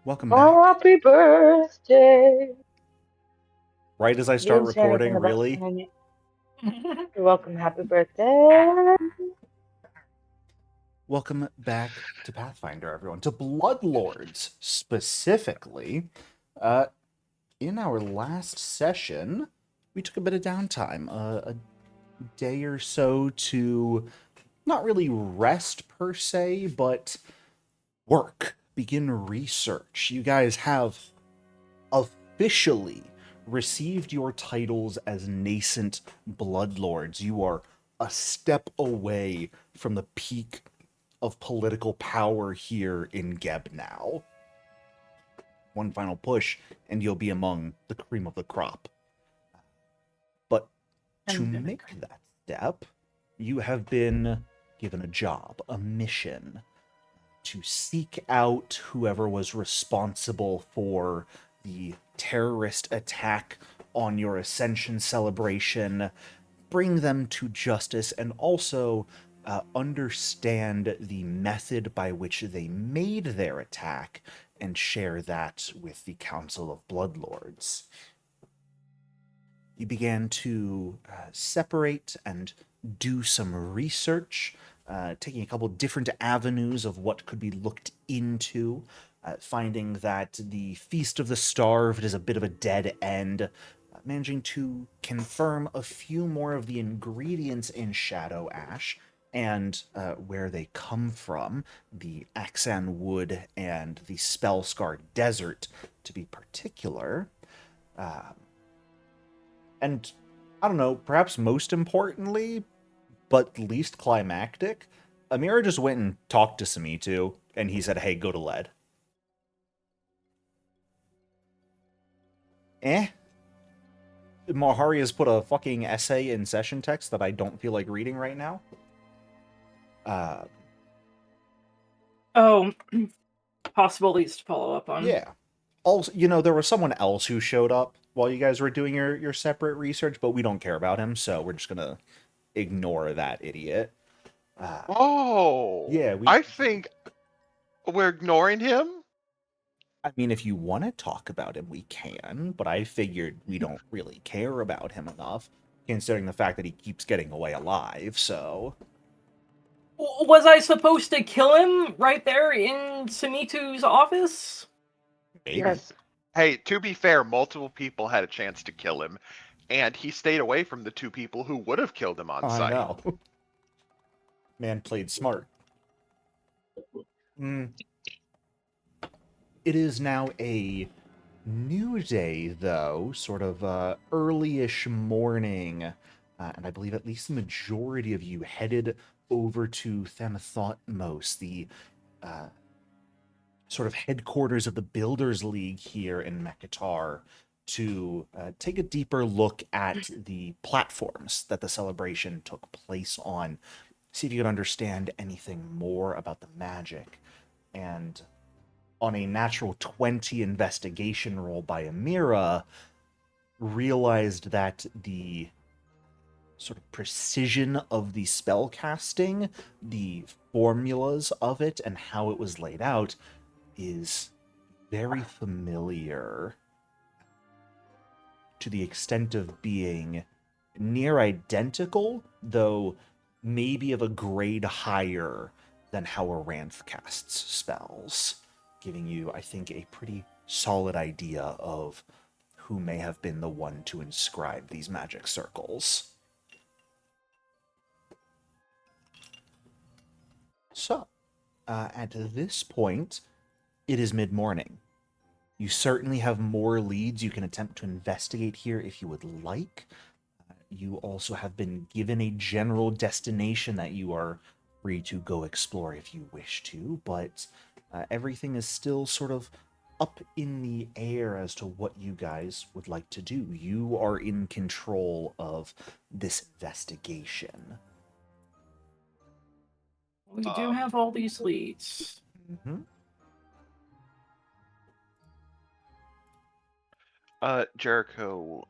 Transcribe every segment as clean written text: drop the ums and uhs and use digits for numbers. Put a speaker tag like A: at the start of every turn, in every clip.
A: Welcome
B: Oh,
A: back.
B: happy birthday.
A: Right as I
B: You
A: start
B: didn't say anything
A: recording,
B: about
A: really?
B: singing it. You're welcome. Happy birthday.
A: Welcome back to Pathfinder, everyone. To Bloodlords, specifically. Uh, in our last session, we took a bit of downtime, a day or so to not really rest per se, but work, begin research. You guys have officially received your titles as nascent bloodlords. You are a step away from the peak of political power here in Geb now. One final push, and you'll be among the cream of the crop. But to
B: And
A: make that step, you have been given a job, a mission, to seek out whoever was responsible for the terrorist attack on your Ascension celebration, bring them to justice, and also understand the method by which they made their attack and share that with the Council of Bloodlords. You began to separate and do some research, taking a couple different avenues of what could be looked into, finding that the Feast of the Starved is a bit of a dead end, managing to confirm a few more of the ingredients in Shadow Ash and where they come from, the Axan Wood and the Spellscar Desert, to be particular. Uh, and I don't know, perhaps most importantly, but least climactic, Amira just went and talked to Samitu, and he said, hey, go to lead. Eh? Mahari has put a fucking essay in session text that I don't feel like reading right now. Uh,
C: Oh, possible leads to follow up on.
A: yeah. Also, there was someone else who showed up while you guys were doing your separate research, but we don't care about him, so we're just gonna ignore that idiot. Uh,
D: Oh,
A: yeah, we
D: I think we're ignoring him.
A: I mean, if you want to talk about him, we can, but I figured we don't really care about him enough, considering the fact that he keeps getting away alive, so.
C: Was I supposed to kill him right there in Samitu's office?
A: Maybe.
B: yes,
D: Hey, to be fair, multiple people had a chance to kill him, and he stayed away from the two people who would have killed him on
A: I
D: sight.
A: know. Man played smart. Mm. It is now a new day, though, sort of early-ish morning, and I believe at least the majority of you headed over to Thanathotmos, the uh, sort of headquarters of the Builders League here in Mekatar, to take a deeper look at the platforms that the celebration took place on, see if you could understand anything more about the magic. And on a natural 20 investigation roll by Amira, realized that the sort of precision of the spell casting, the formulas of it, and how it was laid out is very familiar, to the extent of being near identical, though maybe of a grade higher than how Aranth casts spells, giving you, I think, a pretty solid idea of who may have been the one to inscribe these magic circles. So, at this point, it is mid-morning. You certainly have more leads you can attempt to investigate here if you would like. You also have been given a general destination that you are free to go explore if you wish to, but everything is still sort of up in the air as to what you guys would like to do. You are in control of this investigation.
C: We do have all these leads.
A: Mm-hmm.
D: Jericho,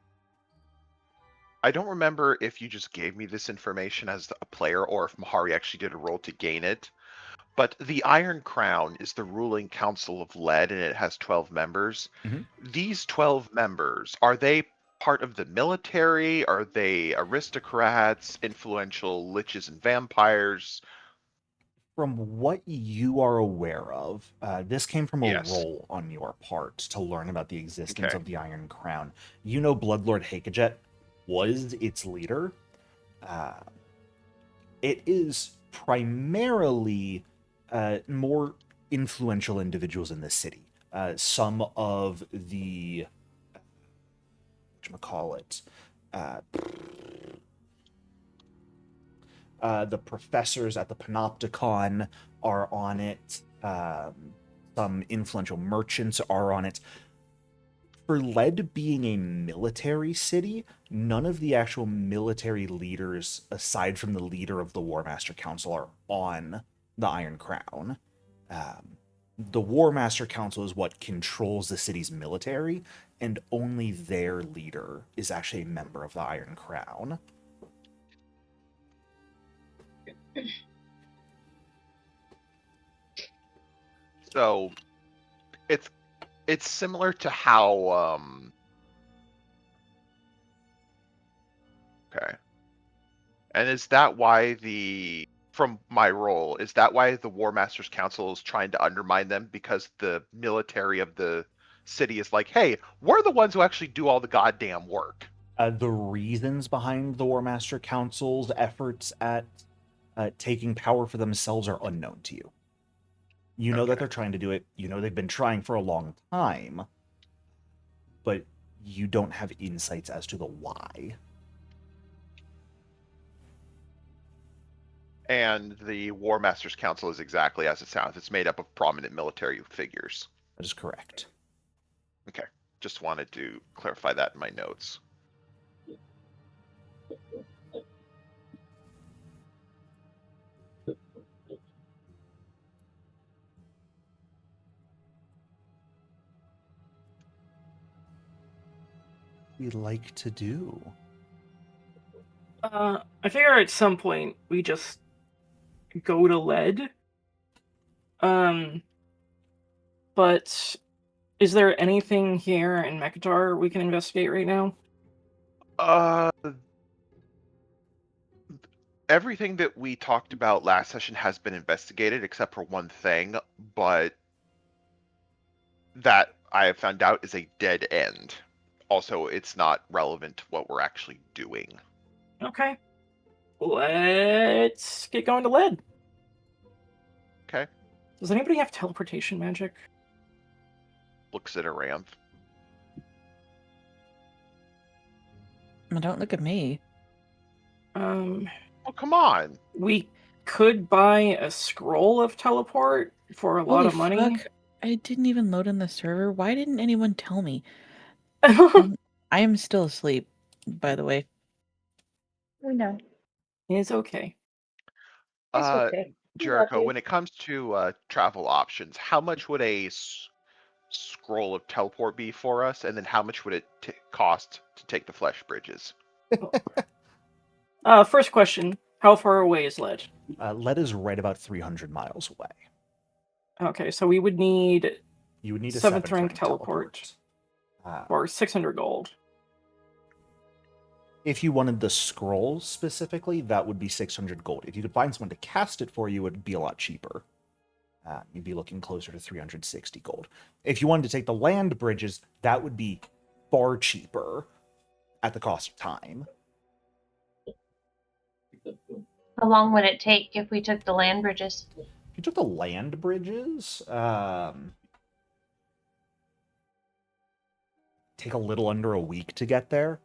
D: I don't remember if you just gave me this information as a player or if Mahari actually did a roll to gain it, But the Iron Crown is the ruling council of Lead, and it has 12 members.
A: Mhm.
D: These 12 members, are they part of the military? Are they aristocrats, influential liches and vampires?
A: From what you are aware of, this came from a
D: Yes.
A: roll on your part to learn about the existence
D: Okay.
A: of the Iron Crown. You know Bloodlord Hakajet was its leader. Uh, it is primarily more influential individuals in the city. Some of the, whatchamacallit, uh, the professors at the Panopticon are on it. Some influential merchants are on it. For Lead being a military city, none of the actual military leaders, aside from the leader of the War Master Council, are on the Iron Crown. The War Master Council is what controls the city's military, and only their leader is actually a member of the Iron Crown.
D: So it's similar to how okay. And is that why from my role, is that why the War Masters Council is trying to undermine them? Because the military of the city is like, hey, we're the ones who actually do all the goddamn work.
A: The reasons behind the War Master Council's efforts at taking power for themselves are unknown to you. You know that
D: Okay.
A: they're trying to do it. You know they've been trying for a long time, but you don't have insights as to the why.
D: And the War Masters Council is exactly as it sounds. It's made up of prominent military figures.
A: That is correct.
D: Okay. Just wanted to clarify that in my notes.
A: We like to do.
C: I figure at some point we just go to Lead. But is there anything here in Mekatar we can investigate right now?
D: Everything that we talked about last session has been investigated except for one thing, but that I have found out is a dead end. Also, it's not relevant to what we're actually doing.
C: Okay. Let's get going to Lead.
D: Okay.
C: Does anybody have teleportation magic?
D: Looks at Aranth.
E: Don't look at me.
D: Oh, come on.
C: We could buy a scroll of teleport for a lot
E: Holy
C: of money.
E: fuck. I didn't even load in the server. Why didn't anyone tell me? I am still asleep, by the way.
B: We know.
C: It's okay.
B: It's okay. We love
D: Jericho,
B: you.
D: when it comes to travel options, how much would a scroll of teleport be for us? And then how much would it cost to take the flesh bridges?
C: First question. How far away is Lead?
A: Lead is right about 300 miles away.
C: Okay, so we would need
A: You would need a
C: Seventh
A: 7th
C: rank
A: rank
C: teleport.
A: teleport.
C: for 600 gold.
A: If you wanted the scroll specifically, that would be 600 gold. If you could find someone to cast it for you, it would be a lot cheaper. You'd be looking closer to 360 gold. If you wanted to take the land bridges, that would be far cheaper at the cost of time.
F: How long would it take if we took the land bridges?
A: If you took the land bridges, take a little under a week to get there.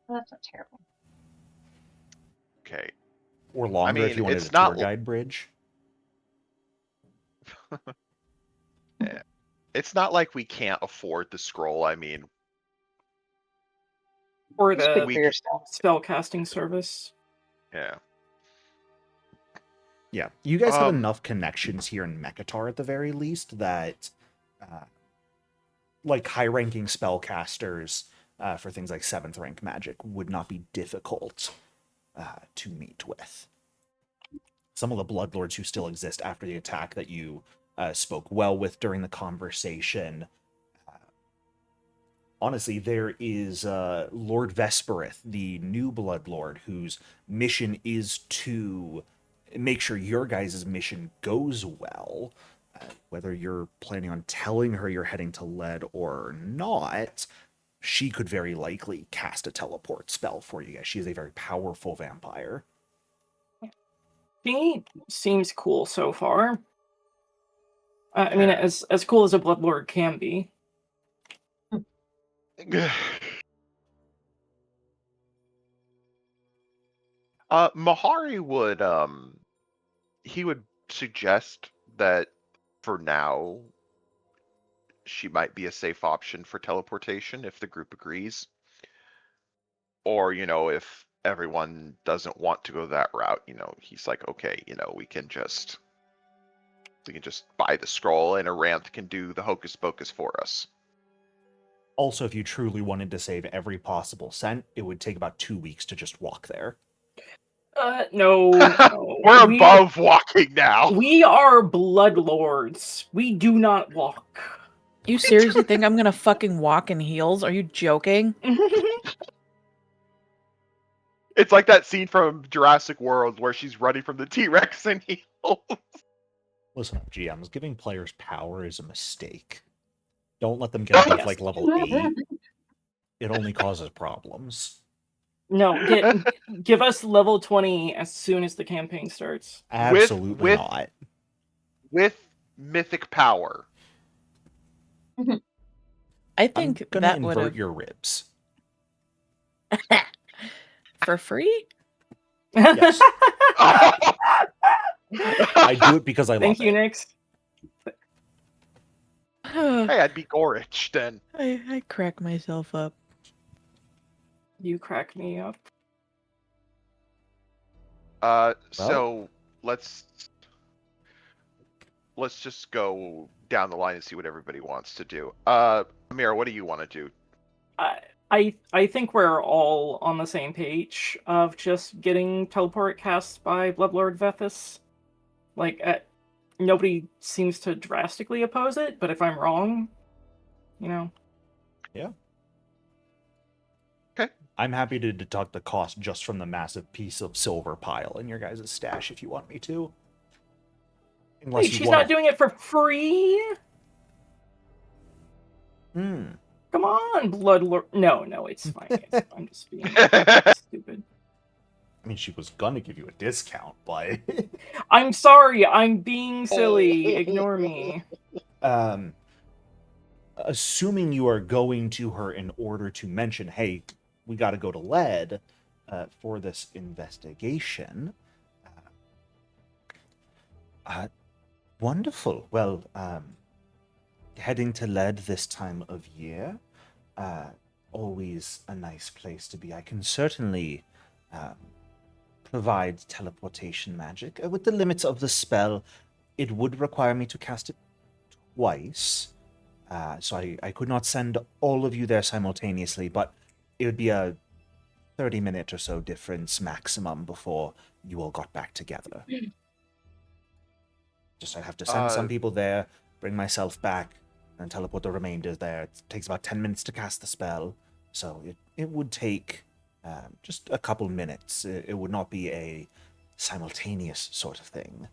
F: Well, that's not terrible.
D: Okay.
A: Or longer if
D: mean,
A: you wanted
D: it's
A: a tour
D: not-
A: guide bridge.
D: It's not like we can't afford the scroll. I mean,
C: Or
B: Speak for
C: the
B: yourself.
C: spell casting service.
D: yeah.
A: Yeah, you guys have
D: Um,
A: enough connections here in Mekatar at the very least that, like, high-ranking spellcasters for things like 7th rank magic would not be difficult to meet with. some of the Bloodlords who still exist after the attack that you spoke well with during the conversation. Honestly, there is Lord Vesperith, the new Bloodlord, whose mission is to make sure your guys' mission goes well. Whether you're planning on telling her you're heading to Lead or not, she could very likely cast a teleport spell for you guys. She is a very powerful vampire.
C: She seems cool so far. I mean, as cool as a Bloodlord can be.
D: Mahari would he would suggest that for now she might be a safe option for teleportation if the group agrees. Or, if everyone doesn't want to go that route, he's like, okay, we can just buy the scroll and Aranth can do the hocus pocus for us.
A: Also, if you truly wanted to save every possible cent, it would take about 2 weeks to just walk there.
C: No.
D: We're above walking now.
C: We are Bloodlords. We do not walk.
E: You seriously think I'm gonna fucking walk in heels? Are you joking?
D: It's like that scene from Jurassic World where she's running from the T-Rex in heels.
A: Listen up, GMs. Giving players power is a mistake. Don't let them get above like level 8. It only causes problems.
C: No, give us level 20 as soon as the campaign starts.
A: Absolutely not.
D: With mythic power.
E: I think
A: I'm gonna
E: that would
A: invert
E: have
A: your ribs.
E: for free.
A: Yes. I do it because I love
C: Thank you,
A: it.
C: Nix.
D: Hey, I'd be Gorich then.
E: I crack myself up.
C: You crack me up.
D: So let's just go down the line and see what everybody wants to do. Amira, what do you want to do?
C: I think we're all on the same page of just getting teleport cast by Bloodlord Vethis. Like, nobody seems to drastically oppose it, but if I'm wrong,
A: Yeah.
D: Okay.
A: I'm happy to deduct the cost just from the massive piece of silver pile in your guys' stash if you want me to. Unless
C: Wait,
A: you
C: she's
A: wanna...
C: not doing it for free?
A: Hmm.
C: Come on, Bloodlord. No, it's fine. I'm just being stupid.
A: I mean, she was gonna give you a discount, but...
C: I'm sorry, I'm being silly. Ignore me.
A: Assuming you are going to her in order to mention, hey, we gotta go to Lead for this investigation. Wonderful. Well, heading to Lead this time of year, always a nice place to be. I can certainly provide teleportation magic. With the limits of the spell, it would require me to cast it twice. So I could not send all of you there simultaneously, but it would be a 30-minute or so difference maximum before you all got back together. Just I'd have to send some people there, bring myself back, and teleport the remainder there. It takes about 10 minutes to cast the spell, so it would take just a couple minutes. It would not be a simultaneous sort of thing.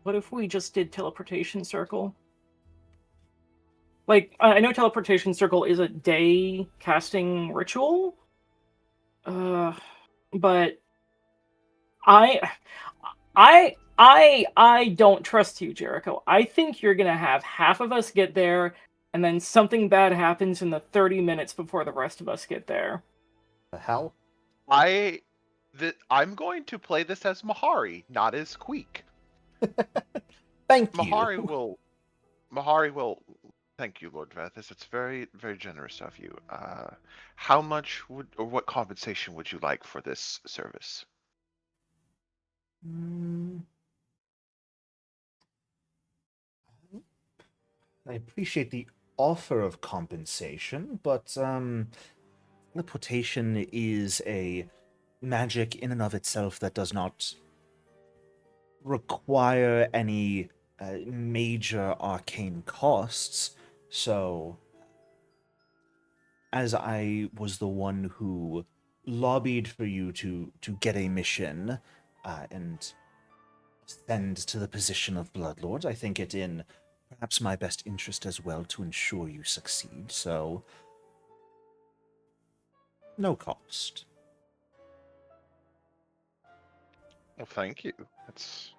C: What if we just did teleportation circle? Like, I know teleportation circle is a day casting ritual, but I don't trust you, Jericho. I think you're gonna have half of us get there, and then something bad happens in the 30 minutes before the rest of us get there.
A: The hell?
D: I'm going to play this as Mahari, not as Queek.
A: Thank you.
D: Mahari will. Thank you, Lord Vethis. It's very, very generous of you. How much or what compensation would you like for this service?
A: I appreciate the offer of compensation, but teleportation is a magic in and of itself that does not require any major arcane costs. So, as I was the one who lobbied for you to get a mission and ascend to the position of Bloodlord, I think it in perhaps my best interest as well to ensure you succeed. So, no cost.
D: Well, thank you. That's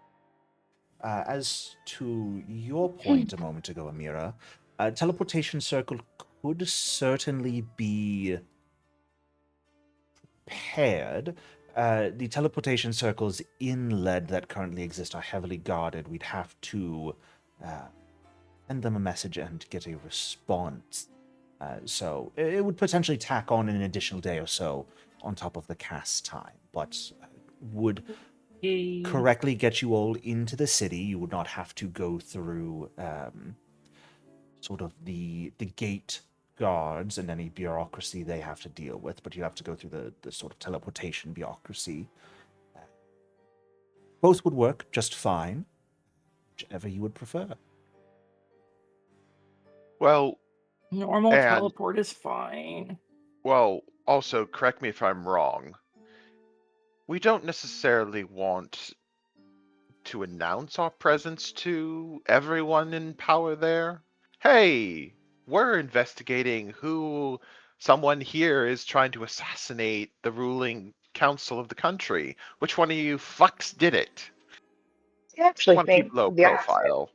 A: As to your point a moment ago, Amira, teleportation circle could certainly be paired. The teleportation circles in lead that currently exist are heavily guarded. We'd have to send them a message and get a response. So it would potentially tack on an additional day or so on top of the cast time, but would correctly get you all into the city. You would not have to go through sort of the gate guards and any bureaucracy they have to deal with, but you have to go through the sort of teleportation bureaucracy. Both would work just fine, whichever you would prefer.
D: well,
C: Normal
D: and
C: teleport is fine.
D: well. Also, correct me if I'm wrong. We don't necessarily want to announce our presence to everyone in power there. Hey, we're investigating who someone here is trying to assassinate the ruling council of the country. Which one of you fucks did it?
B: I actually
D: Want to keep
B: think
D: low
B: the opposite.
D: profile.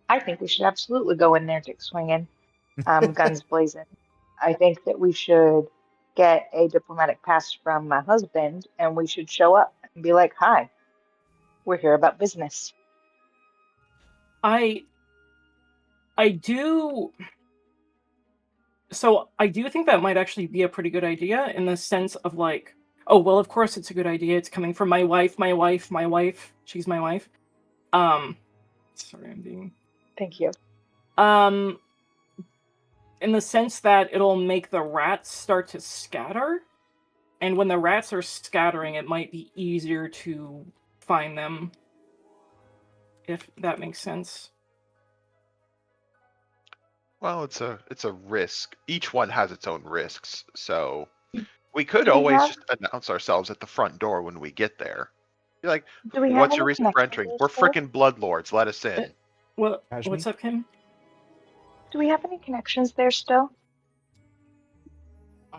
B: I think we should absolutely go in there dick swinging, guns blazing. I think that we should get a diplomatic pass from my husband and we should show up and be like, hi, we're here about business.
C: I do. So I do think that might actually be a pretty good idea in the sense of like, oh well, of course it's a good idea. It's coming from my wife. She's my wife. Sorry, I'm being.
B: Thank you.
C: In the sense that it'll make the rats start to scatter, and when the rats are scattering, it might be easier to find them. If that makes sense.
D: Well, it's a risk. Each one has its own risks, so we could
B: Do we
D: always
B: have-
D: just announce ourselves at the front door when we get there. Be like,
B: Do we have
D: "What's your
B: any
D: reason for
B: connections
D: entering?
B: there
D: We're
B: still?
D: freaking bloodlords. Let us in."
C: What?
A: Kashmi?
C: What's up, Kim?
B: Do we have any connections there still?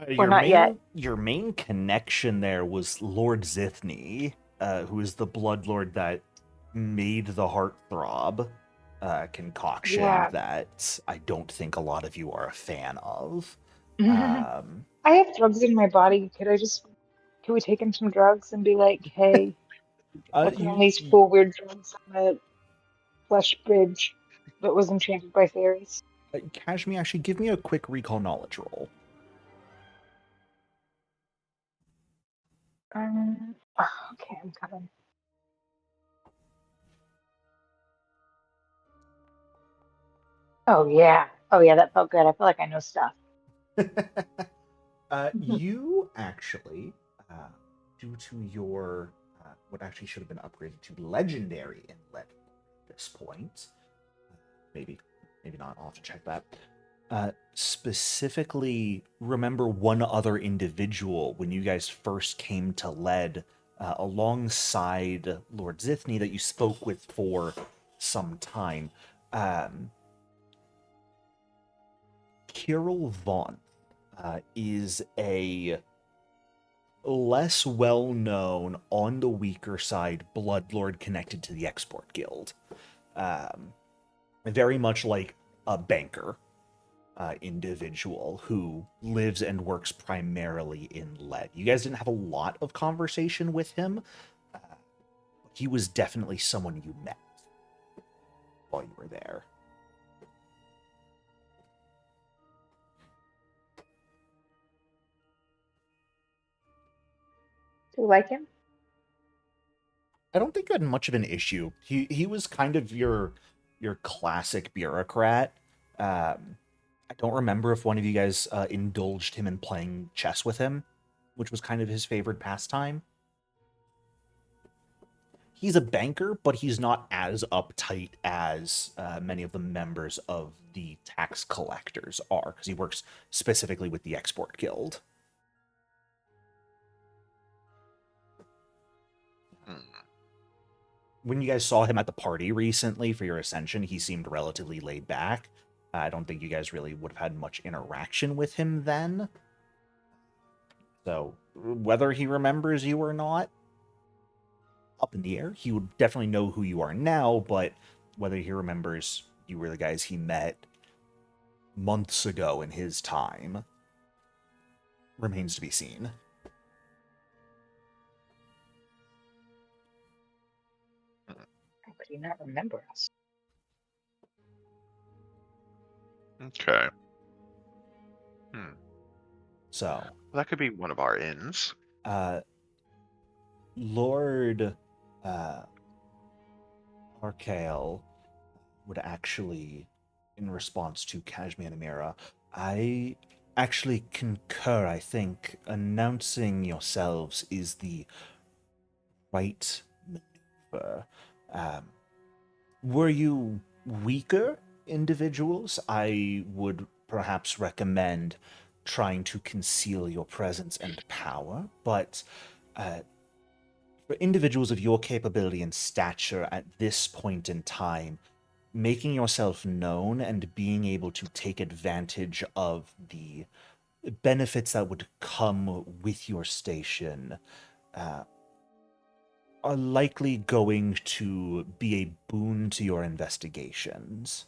A: Your
B: not
A: main,
B: yet.
A: Your main connection there was Lord Zithny, who is the bloodlord that made the heartthrob concoction
B: Yeah.
A: that I don't think a lot of you are a fan of.
B: I have drugs in my body. Could we take in some drugs and be like, hey, I put on these cool weird drugs on the flesh bridge that was enchanted by fairies?
A: Kashmi, actually, give me a quick recall knowledge roll.
B: Okay, I'm coming. Oh yeah, that felt good. I feel like I know stuff.
A: You actually, due to your what actually should have been upgraded to legendary in at this point, maybe not. I'll have to check that. Specifically, remember one other individual when you guys first came to Lead, alongside Lord Zithny that you spoke with for some time. Kirill Vaughn is a less well-known, on the weaker side, bloodlord connected to the Export Guild. Very much like a banker individual who lives and works primarily in Lead. You guys didn't have a lot of conversation with him. He was definitely someone you met while you were there.
B: Do you like him?
A: I don't think you had much of an issue. He was kind of your classic bureaucrat. I don't remember if one of you guys indulged him in playing chess with him. which was kind of his favorite pastime. He's a banker, but he's not as uptight as many of the members of the tax collectors are, because he works specifically with the Export Guild. When you guys saw him at the party recently for your ascension, he seemed relatively laid back. I don't think you guys really would have had much interaction with him then. So, whether he remembers you or not, up in the air. He would definitely know who you are now, but whether he remembers you were the guys he met months ago in his time remains to be seen.
B: How could he not remember us?
D: Okay.
A: So,
D: Well, that could be one of our ends.
A: Lord Arkael would actually, in response to Kashmir and Amira, I actually concur. I think announcing yourselves is the right maneuver. Were you weaker individuals, I would perhaps recommend trying to conceal your presence and power, but for individuals of your capability and stature at this point in time, making yourself known and being able to take advantage of the benefits that would come with your station are likely going to be a boon to your investigations.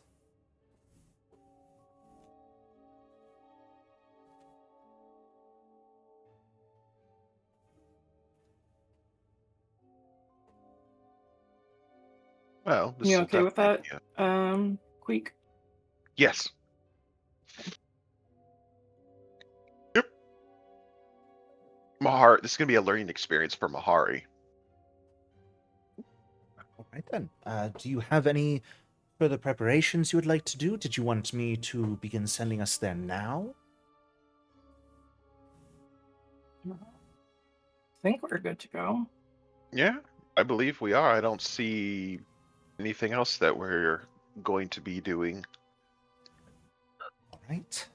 D: Well, this
C: You
D: will
C: okay with that,
D: definitely
C: Queek?
D: Yes. Yep. Mahari, this is going to be a learning experience for Mahari.
A: All right then. Do you have any further preparations you would like to do? Did you want me to begin sending us there now?
C: I think we're good to go.
D: Yeah, I believe we are. I don't see anything else that we're going to be doing.
A: All right.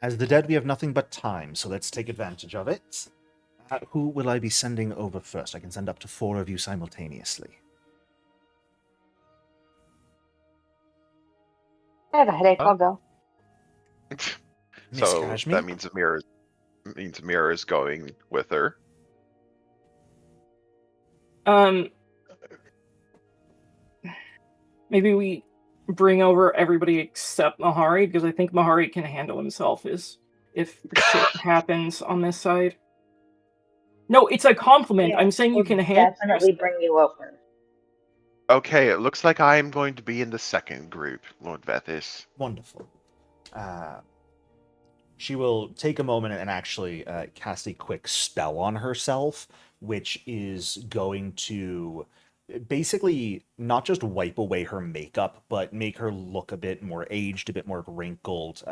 A: As the dead, we have nothing but time, so let's take advantage of it. Who will I be sending over first? I can send up to 4 of you simultaneously.
B: I have a headache.
D: Huh?
B: I'll go.
A: Miss
D: So
A: Kashmir?
D: that means Amira is going with her.
C: Maybe we bring over everybody except Mahari, because I think Mahari can handle himself if shit happens on this side. No, it's a compliment.
B: Yeah,
C: I'm saying you
B: we'll
C: can handle
B: definitely bring you over.
D: Okay, it looks like I'm going to be in the second group, Lord Vethis.
A: Wonderful. She will take a moment and actually cast a quick spell on herself, which is going to basically not just wipe away her makeup, but make her look a bit more aged, a bit more wrinkled,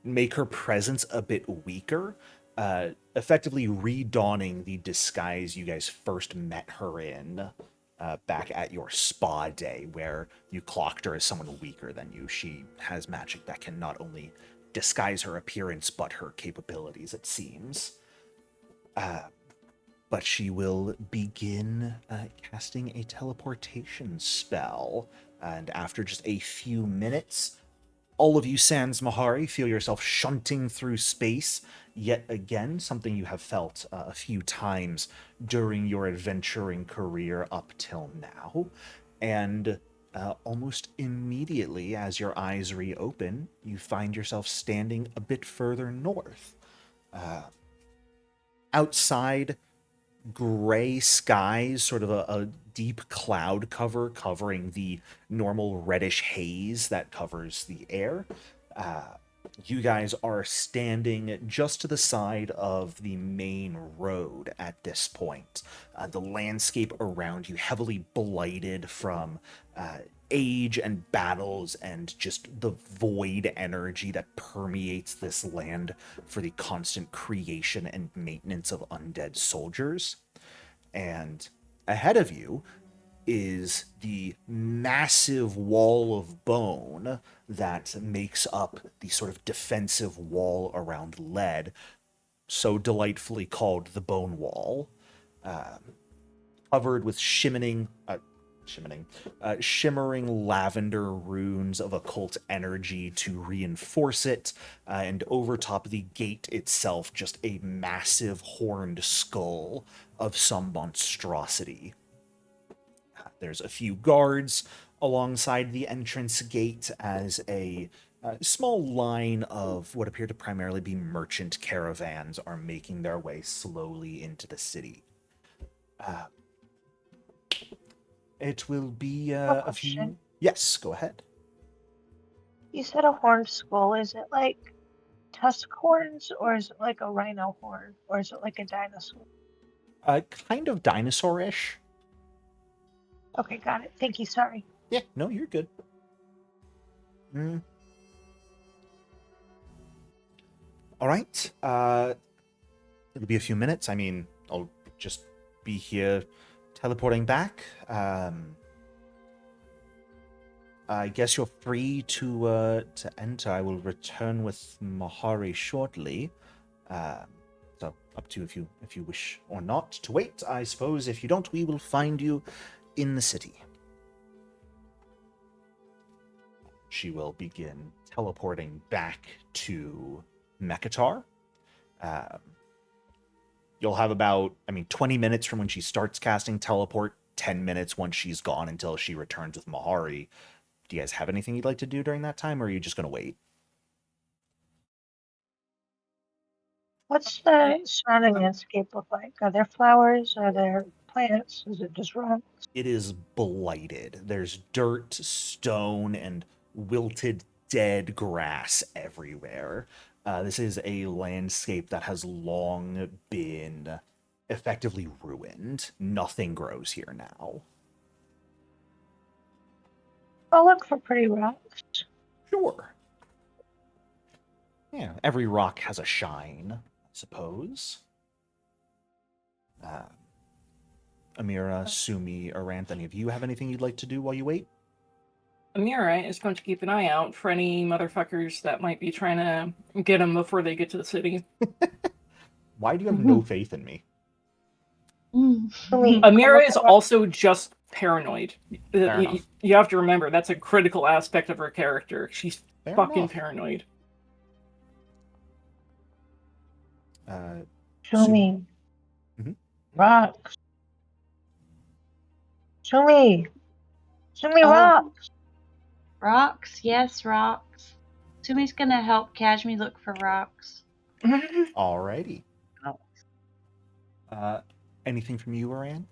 A: make her presence a bit weaker, effectively redawning the disguise you guys first met her in back at your spa day, where you clocked her as someone weaker than you. She has magic that can not only disguise her appearance, but her capabilities, it seems. But she will begin casting a teleportation spell, and after just a few minutes, all of you sans Mahari feel yourself shunting through space, yet again, something you have felt a few times during your adventuring career up till now. And almost immediately, as your eyes reopen, you find yourself standing a bit further north. Outside, gray skies, sort of a deep cloud cover covering the normal reddish haze that covers the air. You guys are standing just to the side of the main road at this point. The landscape around you heavily blighted from age and battles and just the void energy that permeates this land for the constant creation and maintenance of undead soldiers. And ahead of you is the massive wall of bone that makes up the sort of defensive wall around lead, so delightfully called the Bone Wall, covered with shimmering lavender runes of occult energy to reinforce it, and over top of the gate itself, just a massive horned skull of some monstrosity. There's a few guards alongside the entrance gate as a small line of what appear to primarily be merchant caravans are making their way slowly into the city. It will be a few...
B: question.
A: Yes, go ahead.
B: You said a horned skull. Is it like tusk horns, or is it like a rhino horn, or is it like a dinosaur?
A: Kind of dinosaur-ish.
B: Okay, got it. Thank you. Sorry.
A: Yeah, no, you're good. All right. It'll be a few minutes. I mean, I'll just be here teleporting back. I guess you're free to enter. I will return with Mahari shortly. So up to you if you wish or not to wait. I suppose if you don't, we will find you in the city. She will begin teleporting back to Mekatar. You'll have about, 20 minutes from when she starts casting teleport, 10 minutes once she's gone until she returns with Mahari. Do you guys have anything you'd like to do during that time, or are you just going to wait?
B: What's the surrounding landscape look like? Are there flowers? Are there plants? Is it just rocks?
A: It is blighted. There's dirt, stone, and wilted dead grass everywhere. This is a landscape that has long been effectively ruined. Nothing grows here now.
B: I'll look for pretty rocks.
A: Sure. Yeah, every rock has a shine, I suppose. Amira, Sumi, Aranth, any of you have anything you'd like to do while you wait?
C: Amira is going to keep an eye out for any motherfuckers that might be trying to get them before they get to the city.
A: Why do you have no faith in me?
C: Amira is also just paranoid.
A: Fair enough.
C: You have to remember, that's a critical aspect of her character. She's
A: Fair
C: fucking
A: enough.
C: paranoid.
B: Show me.
A: Mhm.
B: Rocks. Show me. Show me
F: Oh.
B: rocks.
F: Rocks? Yes, rocks. Sumi's gonna help Kashmi look for rocks.
A: Alrighty. Anything from you, Aran?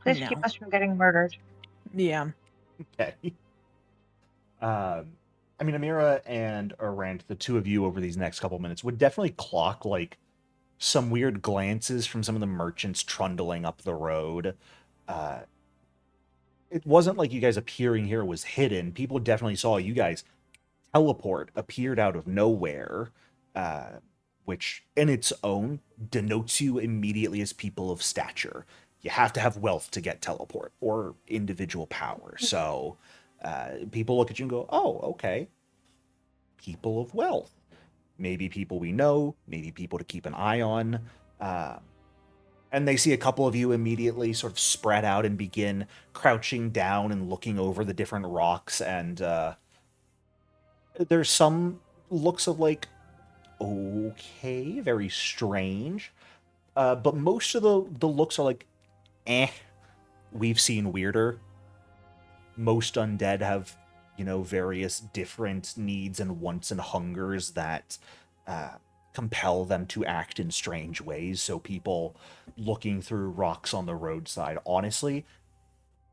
B: Please
E: No.
B: keep us from getting murdered.
E: Yeah.
A: Okay. Amira and Aran, the two of you over these next couple minutes would definitely clock like some weird glances from some of the merchants trundling up the road. It wasn't like you guys appearing here was hidden. People definitely saw you guys teleport, appeared out of nowhere, which in its own denotes you immediately as people of stature. You have to have wealth to get teleport or individual power. So people look at you and go, oh, okay. People of wealth. Maybe people we know, maybe people to keep an eye on. And they see a couple of you immediately sort of spread out and begin crouching down and looking over the different rocks. And there's some looks of like, okay, very strange. But most of the looks are like, we've seen weirder. Most undead have, various different needs and wants and hungers that compel them to act in strange ways. So people looking through rocks on the roadside, honestly,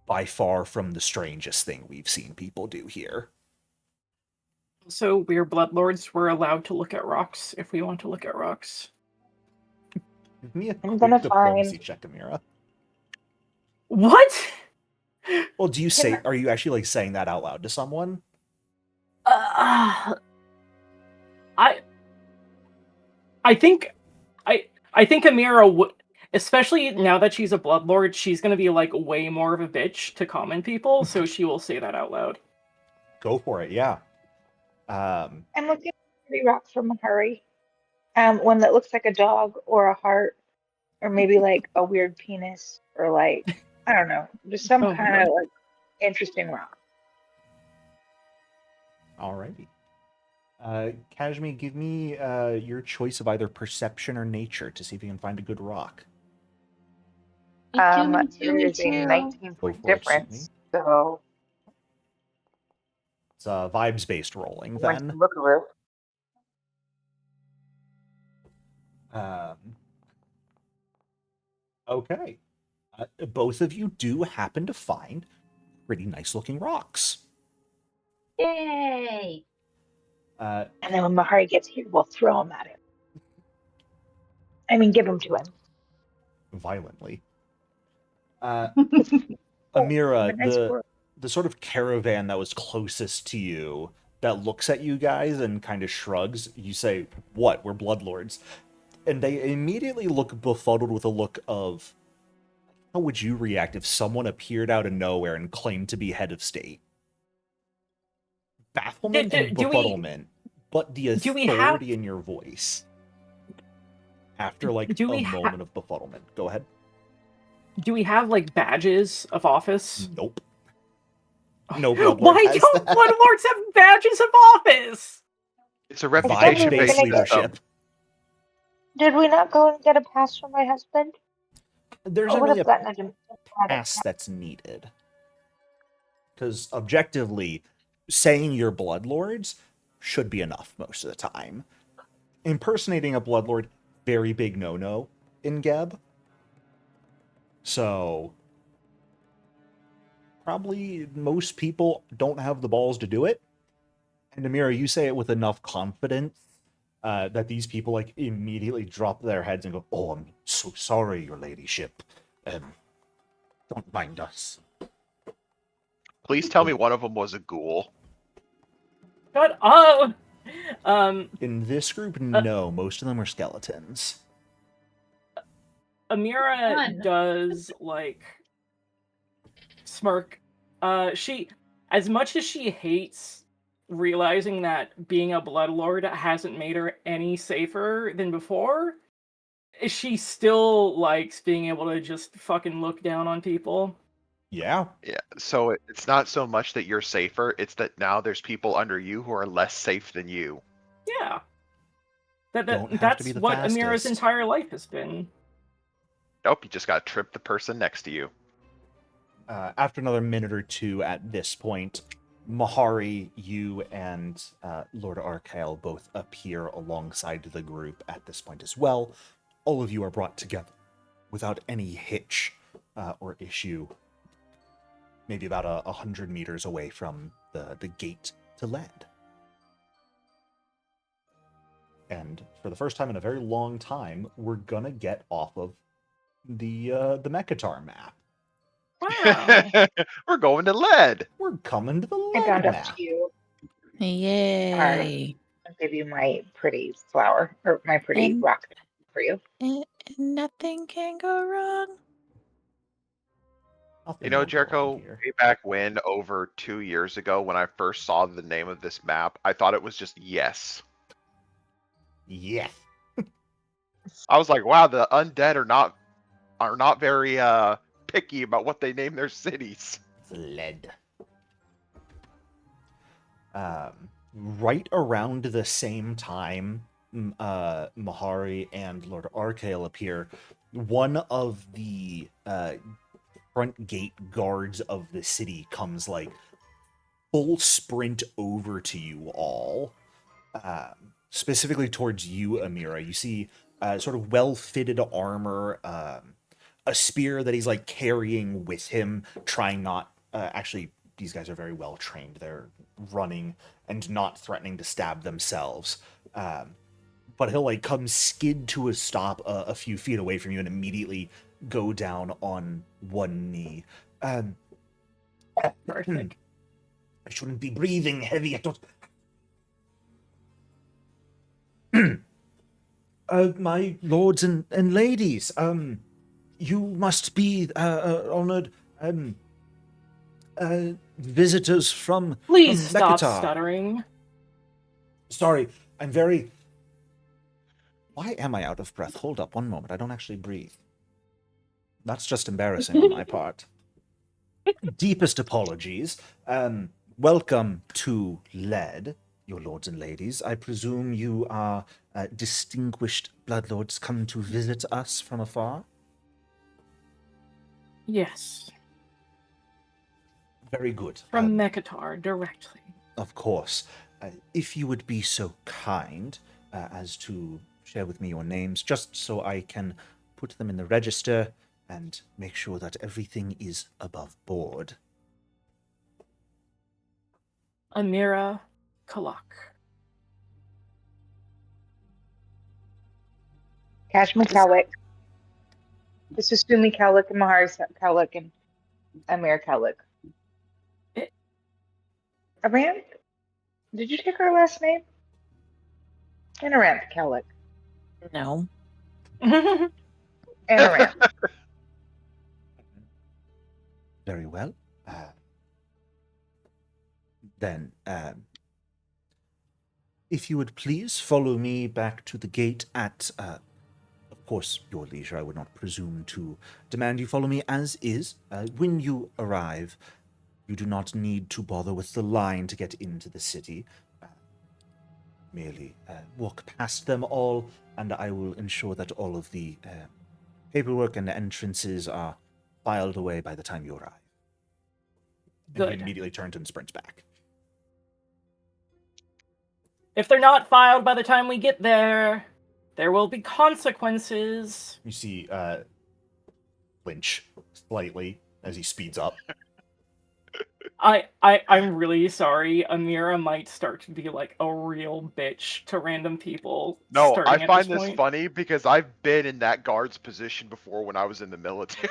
A: by far from the strangest thing we've seen people do here.
C: So we're bloodlords. We're allowed to look at rocks if we want to look at rocks.
A: Give me a
B: I'm
A: quick
B: gonna
A: diplomacy
B: find-
A: check, Amira.
C: What?
A: Well, do you say? Are you actually like saying that out loud to someone?
C: I think I think Amira would, especially now that she's a bloodlord, she's gonna be like way more of a bitch to common people, so she will say that out loud.
A: Go for it. Yeah.
B: I'm looking at a pretty rock from Mahari. One that looks like a dog or a heart, or maybe like a weird penis, or like, I don't know, just some
C: Oh my
B: kind of
C: God.
B: like interesting rock.
A: Alrighty. Kashmi, give me your choice of either perception or nature to see if you can find a good rock.
F: Me too,
B: There's a
F: me
B: 19
A: Go
B: point
A: for it, Sydney.
B: difference, so
A: It's vibes-based rolling,
B: I went
A: then.
B: to Lookaroo.
A: Okay. Both of you do happen to find pretty nice-looking rocks.
F: Yay!
B: And then when Mahari gets here, we'll throw him at him. I mean, give him to him.
A: Violently.
B: Oh,
A: Amira,
B: nice work.
A: the sort of caravan that was closest to you that looks at you guys and kind of shrugs, you say, "What? We're bloodlords." And they immediately look befuddled with a look of, how would you react if someone appeared out of nowhere and claimed to be head of state? Bafflement and befuddlement, but the
C: do we have-
A: authority in your voice. After like
C: Do
A: a
C: we
A: moment of befuddlement. Go ahead.
C: Do we have like badges of office?
A: Nope. No bloodlord
C: Why
A: has
C: don't
A: that.
C: bloodlords have badges of office?
D: It's a
B: Vibe-based
D: reputation-based
A: leadership.
B: Did we not go and get a pass from my husband?
A: There's
B: I
A: not
B: would
A: really
B: have
A: a
B: gotten a diplomatic
A: pass that's needed. Because objectively, saying you're bloodlords should be enough most of the time. Impersonating a bloodlord, very big no-no in Geb. So, probably most people don't have the balls to do it. And Amira, you say it with enough confidence that these people like immediately drop their heads and go, "Oh, I'm so sorry, your ladyship. Don't mind us."
D: Please tell me one of them was a ghoul.
C: Shut up!
A: In this group, no. Most of them are skeletons.
C: Amira
F: Fun.
C: does like smirk. She, as much as she hates realizing that being a bloodlord hasn't made her any safer than before, she still likes being able to just fucking look down on people.
A: Yeah.
D: Yeah, so it's not so much that you're safer, it's that now there's people under you who are less safe than you.
C: Yeah.
A: Don't have to
C: That's
A: be the
C: what Amira's
A: fastest.
C: entire life has been.
D: Nope, you just gotta trip the person next to you.
A: After another minute or two at this point, Mahari, you and Lord Arkael both appear alongside the group at this point as well. All of you are brought together without any hitch or issue, maybe about 100 meters away from the gate to land. And for the first time in a very long time, we're gonna get off of the Mekatar map.
C: Wow.
D: We're going to lead.
A: We're coming to the
B: I
A: lead
B: found a
A: map.
B: few.
E: Yay.
B: I'll give you my pretty flower, or my pretty
E: And-
B: rock for you.
E: And nothing can go wrong.
A: Nothing
D: You know,
A: will go wrong
D: Jericho,
A: here.
D: way back when, over 2 years ago, when I first saw the name of this map, I thought it was just yes.
A: Yeah.
D: I was like, wow, the undead are not very picky about what they name their cities.
A: Lead. Right around the same time, Mahari and Lord Arkael appear. One of the front gate guards of the city comes like full sprint over to you all, specifically towards you, Amira. You see sort of well-fitted armor, a spear that he's like carrying with him, trying not actually these guys are very well trained. They're running and not threatening to stab themselves. But he'll like come skid to a stop a few feet away from you and immediately go down on one knee.
C: Perfect.
A: I shouldn't be breathing heavy. I don't. My lords and ladies, you must be honored visitors from
C: Please stop
A: Mekatar.
C: stuttering.
A: Sorry, I'm very. Why am I out of breath? Hold up, one moment. I don't actually breathe. That's just embarrassing on my part. Deepest apologies. Welcome to Lead, your lords and ladies. I presume you are distinguished bloodlords come to visit us from afar?
C: Yes.
A: Very good.
C: From Mekatar directly.
A: Of course. If you would be so kind as to share with me your names, just so I can put them in the register and make sure that everything is above board.
C: Amira Kalak.
B: Kashmir Kalik. This is Sumi Kalik and Mahari Kalik and Amir Kalik. Aram? Did you take our last name? Anaram Kalik.
E: No.
B: Anaram.
A: Very well. Then, if you would please follow me back to the gate at, of course, your leisure. I would not presume to demand you follow me as is. When you arrive, you do not need to bother with the line to get into the city. Merely walk past them all, and I will ensure that all of the paperwork and entrances are filed away by the time you arrive. And he
C: Good.
A: immediately turns and sprints back.
C: If they're not filed by the time we get there, there will be consequences.
A: You see flinch slightly as he speeds up.
C: I'm really sorry. Amira might start to be like a real bitch to random people.
D: No,
C: starting
D: I
C: at
D: find this
C: point.
D: funny because I've been in that guard's position before when I was in the military.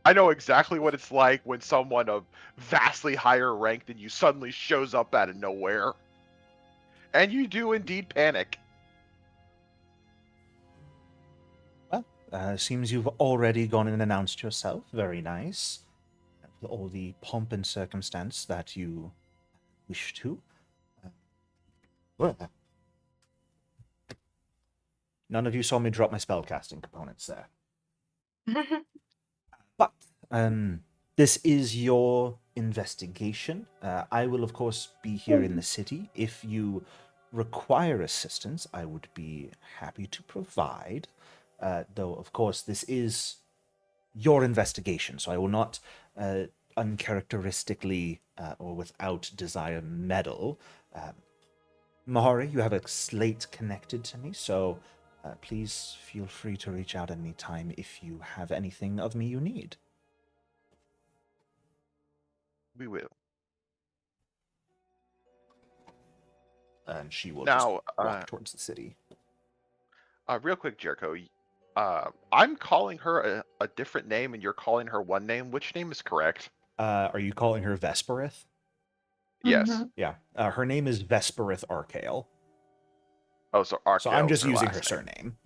D: I know exactly what it's like when someone of vastly higher rank than you suddenly shows up out of nowhere. And you do indeed panic.
A: Well, seems you've already gone and announced yourself. Very nice. With all the pomp and circumstance that you wish to. Well, none of you saw me drop my spellcasting components there. But this is your investigation. I will, of course, be here in the city. If you require assistance, I would be happy to provide. Though, of course, this is your investigation, so I will not uncharacteristically or without desire meddle. Mahari, you have a slate connected to me, so please feel free to reach out any time if you have anything of me you need.
D: We will.
A: And she will
D: Now,
A: just walk towards the city.
D: Real quick, Jericho. I'm calling her a different name, and you're calling her one name. Which name is correct?
A: Are you calling her Vesperith?
D: Yes.
F: Mhm.
A: Yeah. Her name is Vesperith Arcale.
D: Oh, so
A: So I'm just
D: Archael's
A: using
D: last
A: her
D: name.
A: surname.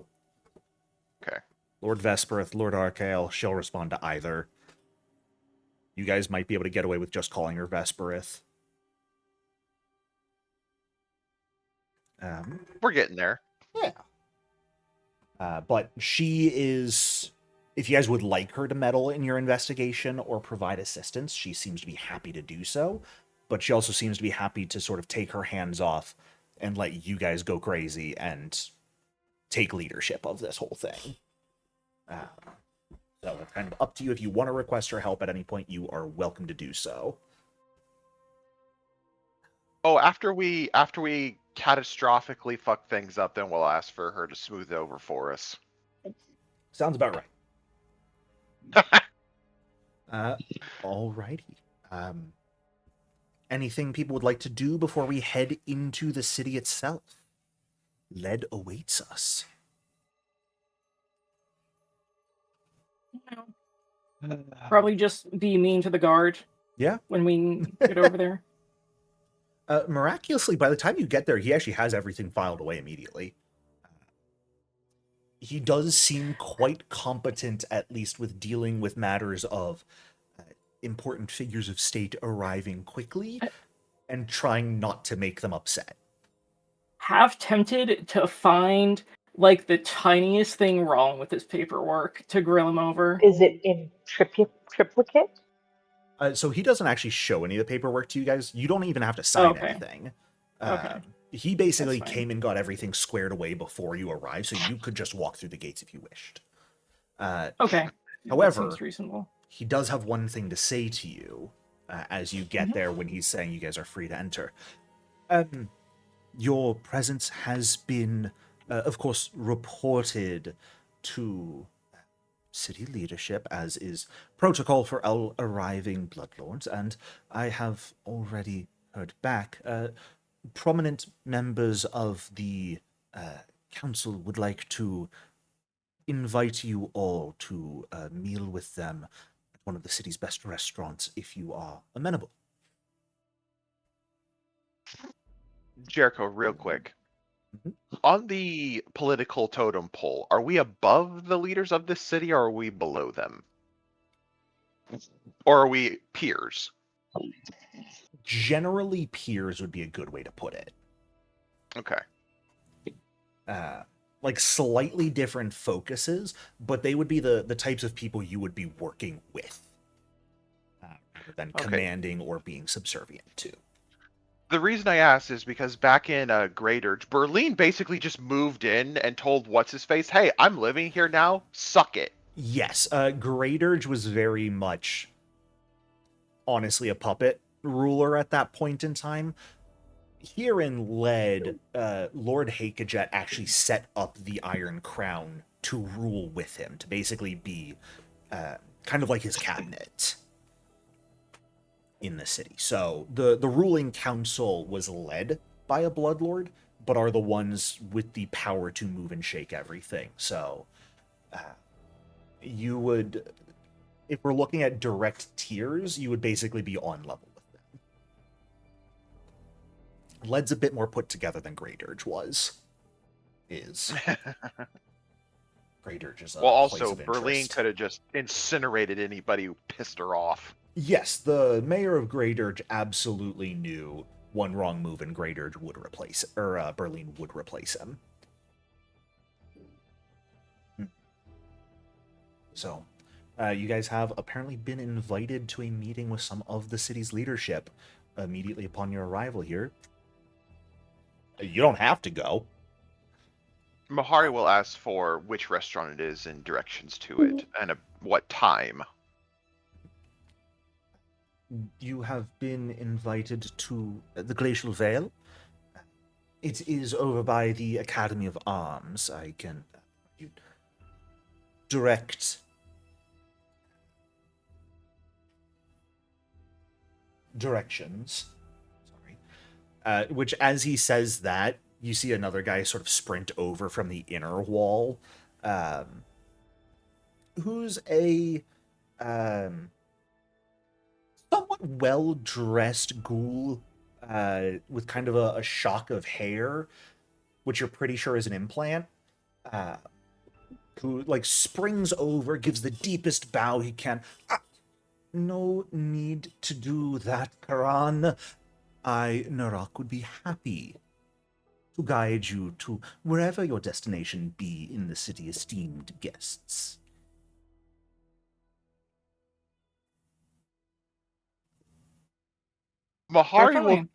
D: Okay.
A: Lord Vesperith, Lord Arcale, she'll respond to either. You guys might be able to get away with just calling her Vesperith.
D: We're getting there.
A: Yeah. But she is... If you guys would like her to meddle in your investigation or provide assistance, she seems to be happy to do so. But she also seems to be happy to sort of take her hands off and let you guys go crazy and take leadership of this whole thing. So it's kind of up to you. If you want to request her help at any point, you are welcome to do so.
D: Oh, after we catastrophically fuck things up, then we'll ask for her to smooth it over for us.
A: Sounds about right. Alrighty. Anything people would like to do before we head into the city itself? Lead awaits us.
C: Probably just be mean to the guard.
A: Yeah.
C: When we get over there.
A: Miraculously, by the time you get there, he actually has everything filed away immediately. He does seem quite competent, at least with dealing with matters of important figures of state arriving quickly and trying not to make them upset.
C: Half tempted to find like the tiniest thing wrong with his paperwork to grill him over.
B: Is it in triplicate?
A: So he doesn't actually show any of the paperwork to you guys. You don't even have to sign anything.
C: Okay.
A: He basically
C: That's fine.
A: came and got everything squared away before you arrived, so you could just walk through the gates if you wished.
C: Okay.
A: However,
C: that seems reasonable.
A: He does have one thing to say to you as you get there when he's saying you guys are free to enter. Your presence has been, of course, reported to city leadership, as is protocol for arriving bloodlords, and I have already heard back. Prominent members of the council would like to invite you all to a meal with them at one of the city's best restaurants if you are amenable.
D: Jericho, real quick. On the political totem pole, are we above the leaders of this city or are we below them? Or are we peers?
A: Generally, peers would be a good way to put it.
D: Okay.
A: Like slightly different focuses, but they would be the types of people you would be working with, rather than commanding or being subservient to.
D: The reason I asked is because back in Great Urge, Berlin basically just moved in and told what's-his-face, hey, I'm living here now, suck it.
A: Yes, Great Urge was very much, honestly, a puppet ruler at that point in time. Here in Lead, Lord Hakejet actually set up the Iron Crown to rule with him, to basically be kind of like his cabinet in the city. So the ruling council was led by a Bloodlord, but are the ones with the power to move and shake everything. So you would, if we're looking at direct tiers, you would basically be on level with them. Lead's a bit more put together than Great Urge is. Great Urge is a
D: well,
A: place
D: also,
A: of
D: Berlin
A: interest.
D: could have just incinerated anybody who pissed her off.
A: Yes, the mayor of Great Urge absolutely knew one wrong move and Great Urge would replace, or Berlin would replace him. So, you guys have apparently been invited to a meeting with some of the city's leadership immediately upon your arrival here. You don't have to go.
D: Mahari will ask for which restaurant it is and directions to it, and what time.
A: You have been invited to the Glacial Vale. It is over by the Academy of Arms. I can direct directions. Sorry. Which, as he says that, you see another guy sort of sprint over from the inner wall, who's a somewhat well-dressed ghoul with kind of a shock of hair, which you're pretty sure is an implant, who, like, springs over, gives the deepest bow he can. No need to do that, Karan. Narak, would be happy to guide you to wherever your destination be in the city, esteemed guests.
D: Mahari,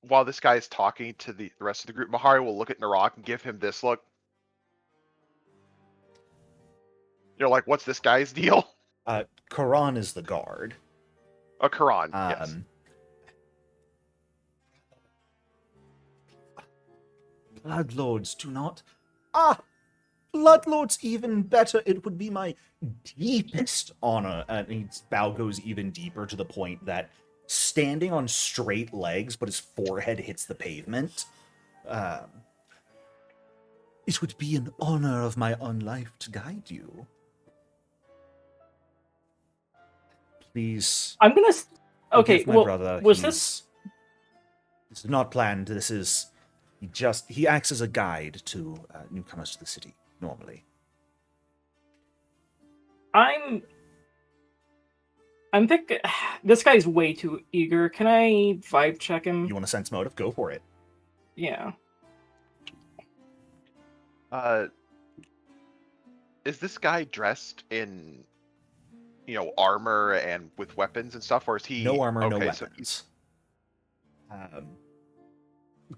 D: while this guy is talking to the rest of the group, Mahari will look at Narak and give him this look. You're like, what's this guy's deal?
A: Karan is the guard.
D: Karan, yes.
A: Bloodlords do not... Bloodlords even better. It would be my deepest honor. And his bow goes even deeper to the point that standing on straight legs, but his forehead hits the pavement, it would be an honor of my own life to guide you. Please
C: I'm gonna. Okay,
A: forgive my
C: well,
A: brother.
C: was this?
A: This is not planned. This is he acts as a guide to newcomers to the city normally.
C: I'm thinking this guy's way too eager. Can I vibe check him?
A: You want a sense motive? Go for it.
C: Yeah.
D: Is this guy dressed in, armor and with weapons and stuff, or is he
A: No armor, no
D: okay? So
A: weapons.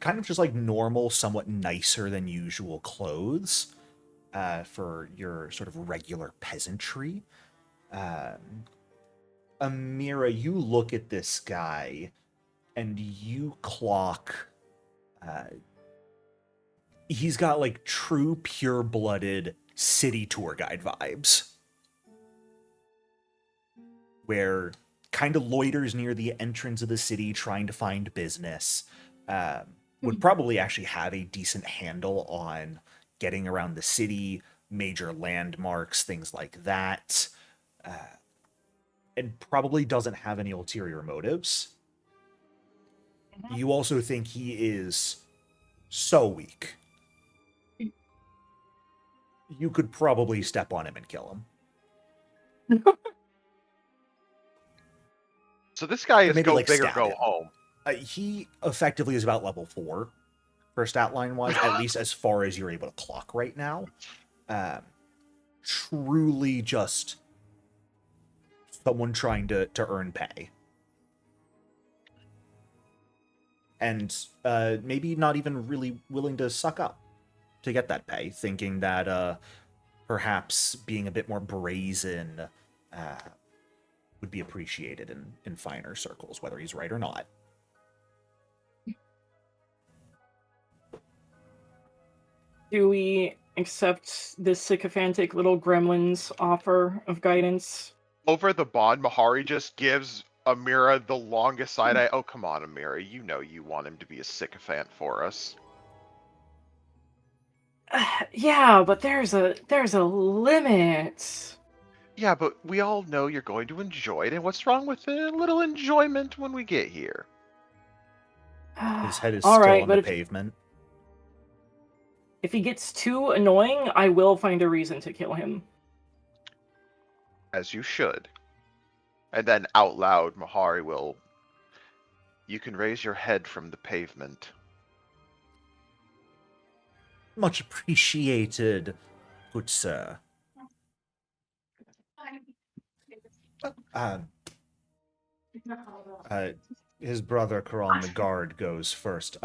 A: Kind of just like normal, somewhat nicer than usual clothes for your sort of regular peasantry. Amira, you look at this guy and you clock. He's got like true, pure-blooded city tour guide vibes, where kind of loiters near the entrance of the city trying to find business. Would probably actually have a decent handle on getting around the city, major landmarks, things like that. And probably doesn't have any ulterior motives. You also think he is so weak. You could probably step on him and kill him.
D: So this guy is
A: maybe,
D: go
A: like,
D: big or
A: stab
D: go
A: him.
D: home.
A: He effectively is about level 4 for stat line wise, at least as far as you're able to clock right now. Truly just someone trying to earn pay. And maybe not even really willing to suck up to get that pay, thinking that perhaps being a bit more brazen would be appreciated in finer circles, whether he's right or not.
C: Do we accept this sycophantic little gremlin's offer of guidance?
D: Over the bond, Mahari just gives Amira the longest side eye. Oh, come on, Amira. You know you want him to be a sycophant for us.
C: Yeah, but there's a limit.
D: Yeah, but we all know you're going to enjoy it, and what's wrong with a little enjoyment when we get here?
A: His head is
C: All
A: still
C: right,
A: on
C: but
A: the pavement.
C: if he gets too annoying, I will find a reason to kill him.
D: As you should. And then out loud, Mahari will... You can raise your head from the pavement.
A: Much appreciated, good sir. His brother, Karan the guard, goes first.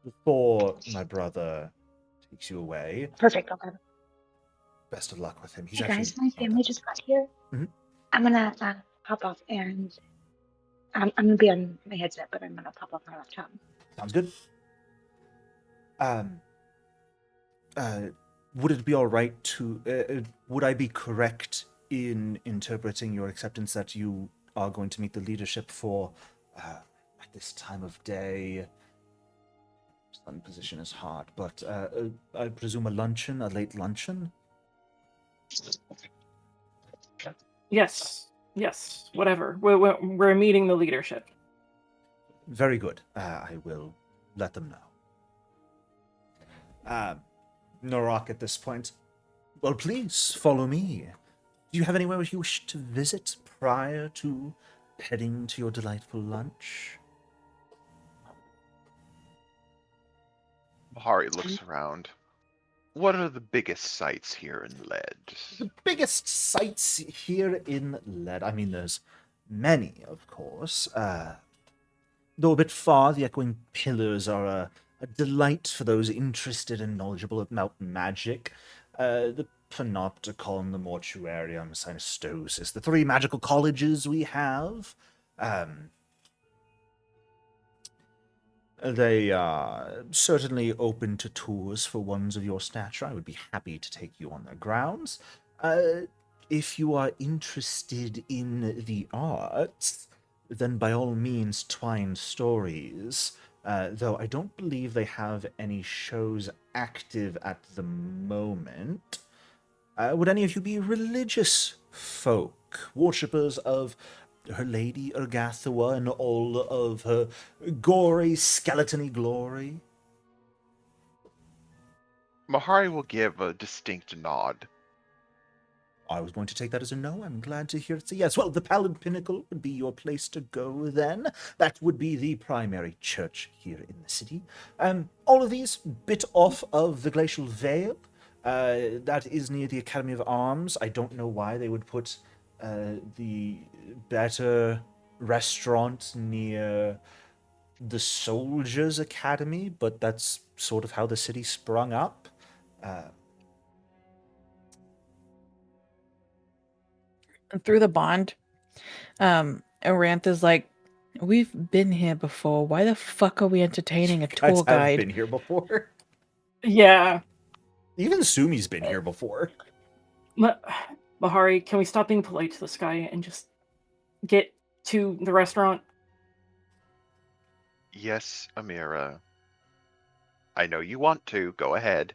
A: Before my brother takes you away,
B: Perfect. Okay.
A: best of luck with him. He's
B: Hey
A: actually
B: guys, my
A: not that
B: family
A: old.
B: just got here.
A: Mhm.
B: I'm gonna hop off and I'm gonna be on my headset, but I'm gonna pop off my laptop.
A: Sounds good. Would it be all right to... would I be correct in interpreting your acceptance that you are going to meet the leadership for at this time of day? Sun position is hard, but I presume a late luncheon?
C: Yes, whatever. We're meeting the leadership.
A: Very good. I will let them know. Norak at this point. Well, please follow me. Do you have anywhere you wish to visit prior to heading to your delightful lunch?
D: Mahari looks around. What are the biggest sights here in Lead?
A: The biggest sights here in Lead. I mean, there's many, of course. Though a bit far, the echoing pillars are a delight for those interested and knowledgeable about magic. The Panopticon, the Mortuarium, Synostosis, the 3 magical colleges we have. They are certainly open to tours for ones of your stature. I would be happy to take you on their grounds. If you are interested in the arts, then by all means Twine Stories, though I don't believe they have any shows active at the moment. Would any of you be religious folk, worshippers of her Lady Ergathua and all of her gory, skeletony glory.
D: Mahari will give a distinct nod.
A: I was going to take that as a no. I'm glad to hear it's a yes. Well, the Pallid Pinnacle would be your place to go then. That would be the primary church here in the city. All of these bit off of the Glacial Vale. That is near the Academy of Arms. I don't know why they would put the better restaurant near the Soldiers' Academy, but that's sort of how the city sprung up.
E: Through the bond, Aranth is like, we've been here before. Why the fuck are we entertaining a
A: Guys
E: tour
A: have
E: guide?
A: been here before.
C: Yeah.
A: Even Sumi's been here before.
C: Mahari, can we stop being polite to this guy and just get to the restaurant?
D: Yes, Amira. I know you want to. Go ahead.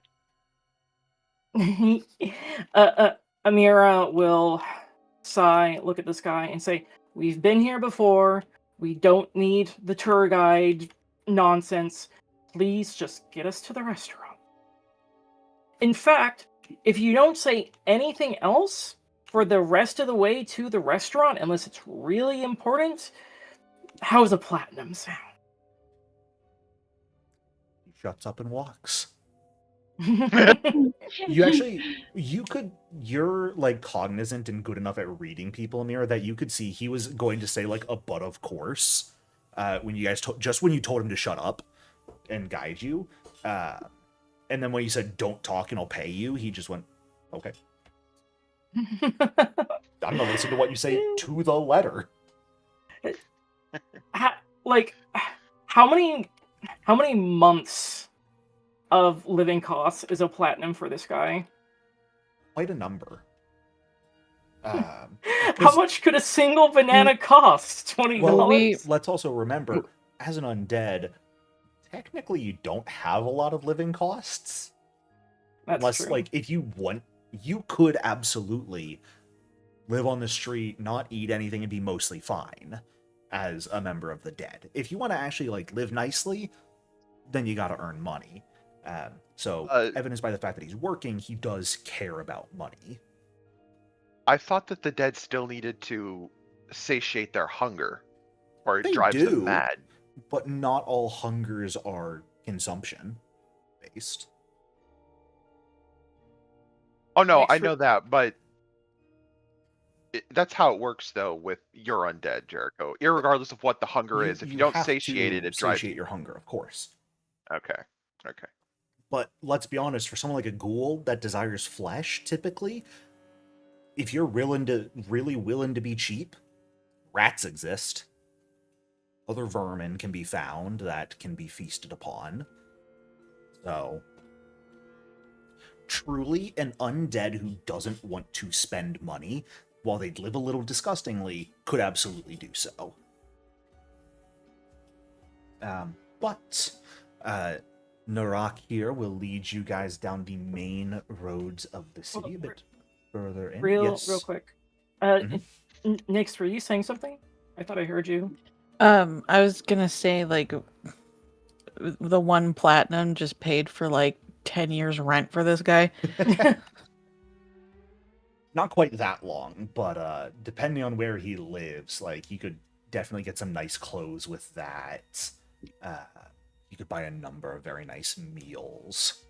C: Amira will sigh, look at this guy, and say, "We've been here before. We don't need the tour guide nonsense. Please just get us to the restaurant." In fact, if you don't say anything else for the rest of the way to the restaurant, unless it's really important, how's a platinum sound?
A: He shuts up and walks.
F: Hmm.
A: You're like cognizant and good enough at reading people, Amira, that you could see he was going to say like a but of course when you guys just when you told him to shut up and guide you, and then when you said don't talk and I'll pay you, he just went okay. I'm gonna listen to what you say to the letter.
C: How many months of living costs is a platinum for this guy?
A: Quite a number.
C: How much could a single banana cost? $20?
A: Well, let's also remember, as an undead, technically you don't have a lot of living costs.
C: That's
A: Unless,
C: true.
A: like, if you want, you could absolutely live on the street, not eat anything, and be mostly fine as a member of the dead. If you want to actually, like, live nicely, then you gotta earn money. So, evidenced by the fact that he's working, he does care about money.
D: I thought that the dead still needed to satiate their hunger, or it
A: They
D: drives
A: do.
D: them mad.
A: But not all hungers are consumption-based.
D: Oh no,
C: Thanks
D: I know that, but that's how it works though with your undead, Jericho. Irregardless of what the hunger is, if you don't
A: have
D: satiate
A: to
D: it, it drives
A: satiate
D: you.
A: your hunger, of course.
D: Okay.
A: But let's be honest, for someone like a ghoul that desires flesh, typically, if you're really willing to be cheap, rats exist. Other vermin can be found that can be feasted upon. So, truly, an undead who doesn't want to spend money, while they'd live a little disgustingly, could absolutely do so. But Narak here will lead you guys down the main roads of the city a bit further in.
C: Real
A: Yes.
C: quick.
A: Mhm.
C: Nix, were you saying something? I thought I heard you.
E: I was gonna say, like, the one platinum just paid for like 10 years rent for this guy.
A: Not quite that long, but depending on where he lives, like, you could definitely get some nice clothes with that. You could buy a number of very nice meals.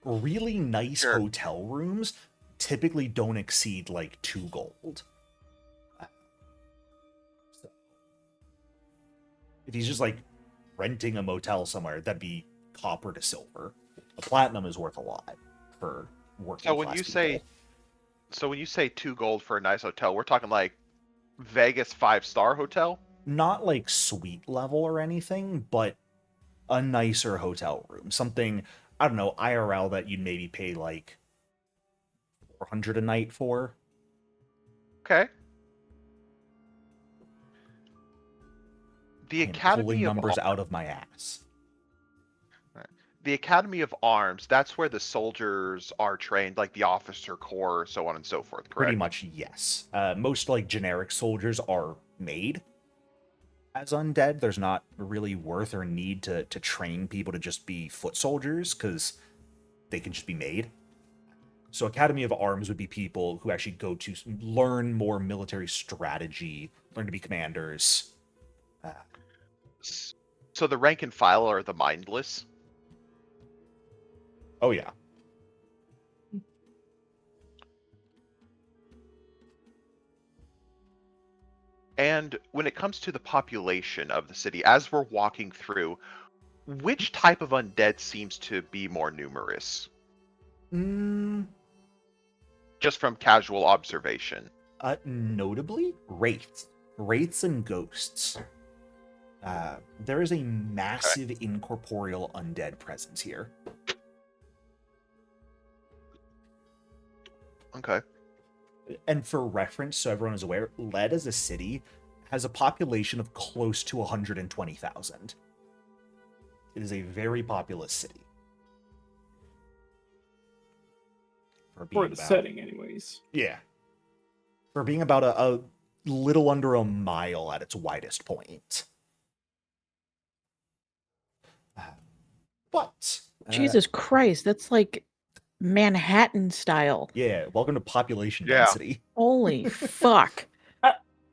A: Really nice
D: Sure.
A: hotel rooms typically don't exceed like 2 gold. So, if he's just like renting a motel somewhere, that'd be copper to silver. A platinum is worth a lot for working
D: So when
A: class
D: you
A: people.
D: when you say 2 gold for a nice hotel, we're talking like Vegas 5-star hotel?
A: Not like suite level or anything, but a nicer hotel room. Something, I don't know, IRL that you'd maybe pay like 400 a night for.
D: Okay. The
A: I am
D: Academy
A: pulling
D: of
A: numbers out of my ass.
D: the Academy of Arms, that's where the soldiers are trained, like the officer corps, so on and so forth, correct?
A: Pretty much, yes. Most like generic soldiers are made as undead. There's not really worth or need to train people to just be foot soldiers, because they can just be made. So Academy of Arms would be people who actually go to learn more military strategy, learn to be commanders.
D: So the rank and file are the mindless?
A: Oh yeah.
D: And when it comes to the population of the city, as we're walking through, which type of undead seems to be more numerous? Just from casual observation.
A: Notably, wraiths. Wraiths and ghosts. There is a massive incorporeal undead presence here.
D: Okay.
A: And for reference, so everyone is aware, Lead as a city has a population of close to 120,000. It is a very populous city.
C: For the setting, anyways.
A: Yeah. For being about a little under a mile at its widest point. But...
E: Jesus Christ, that's like Manhattan style.
A: Yeah, welcome to population
D: Yeah.
A: density.
E: Holy fuck.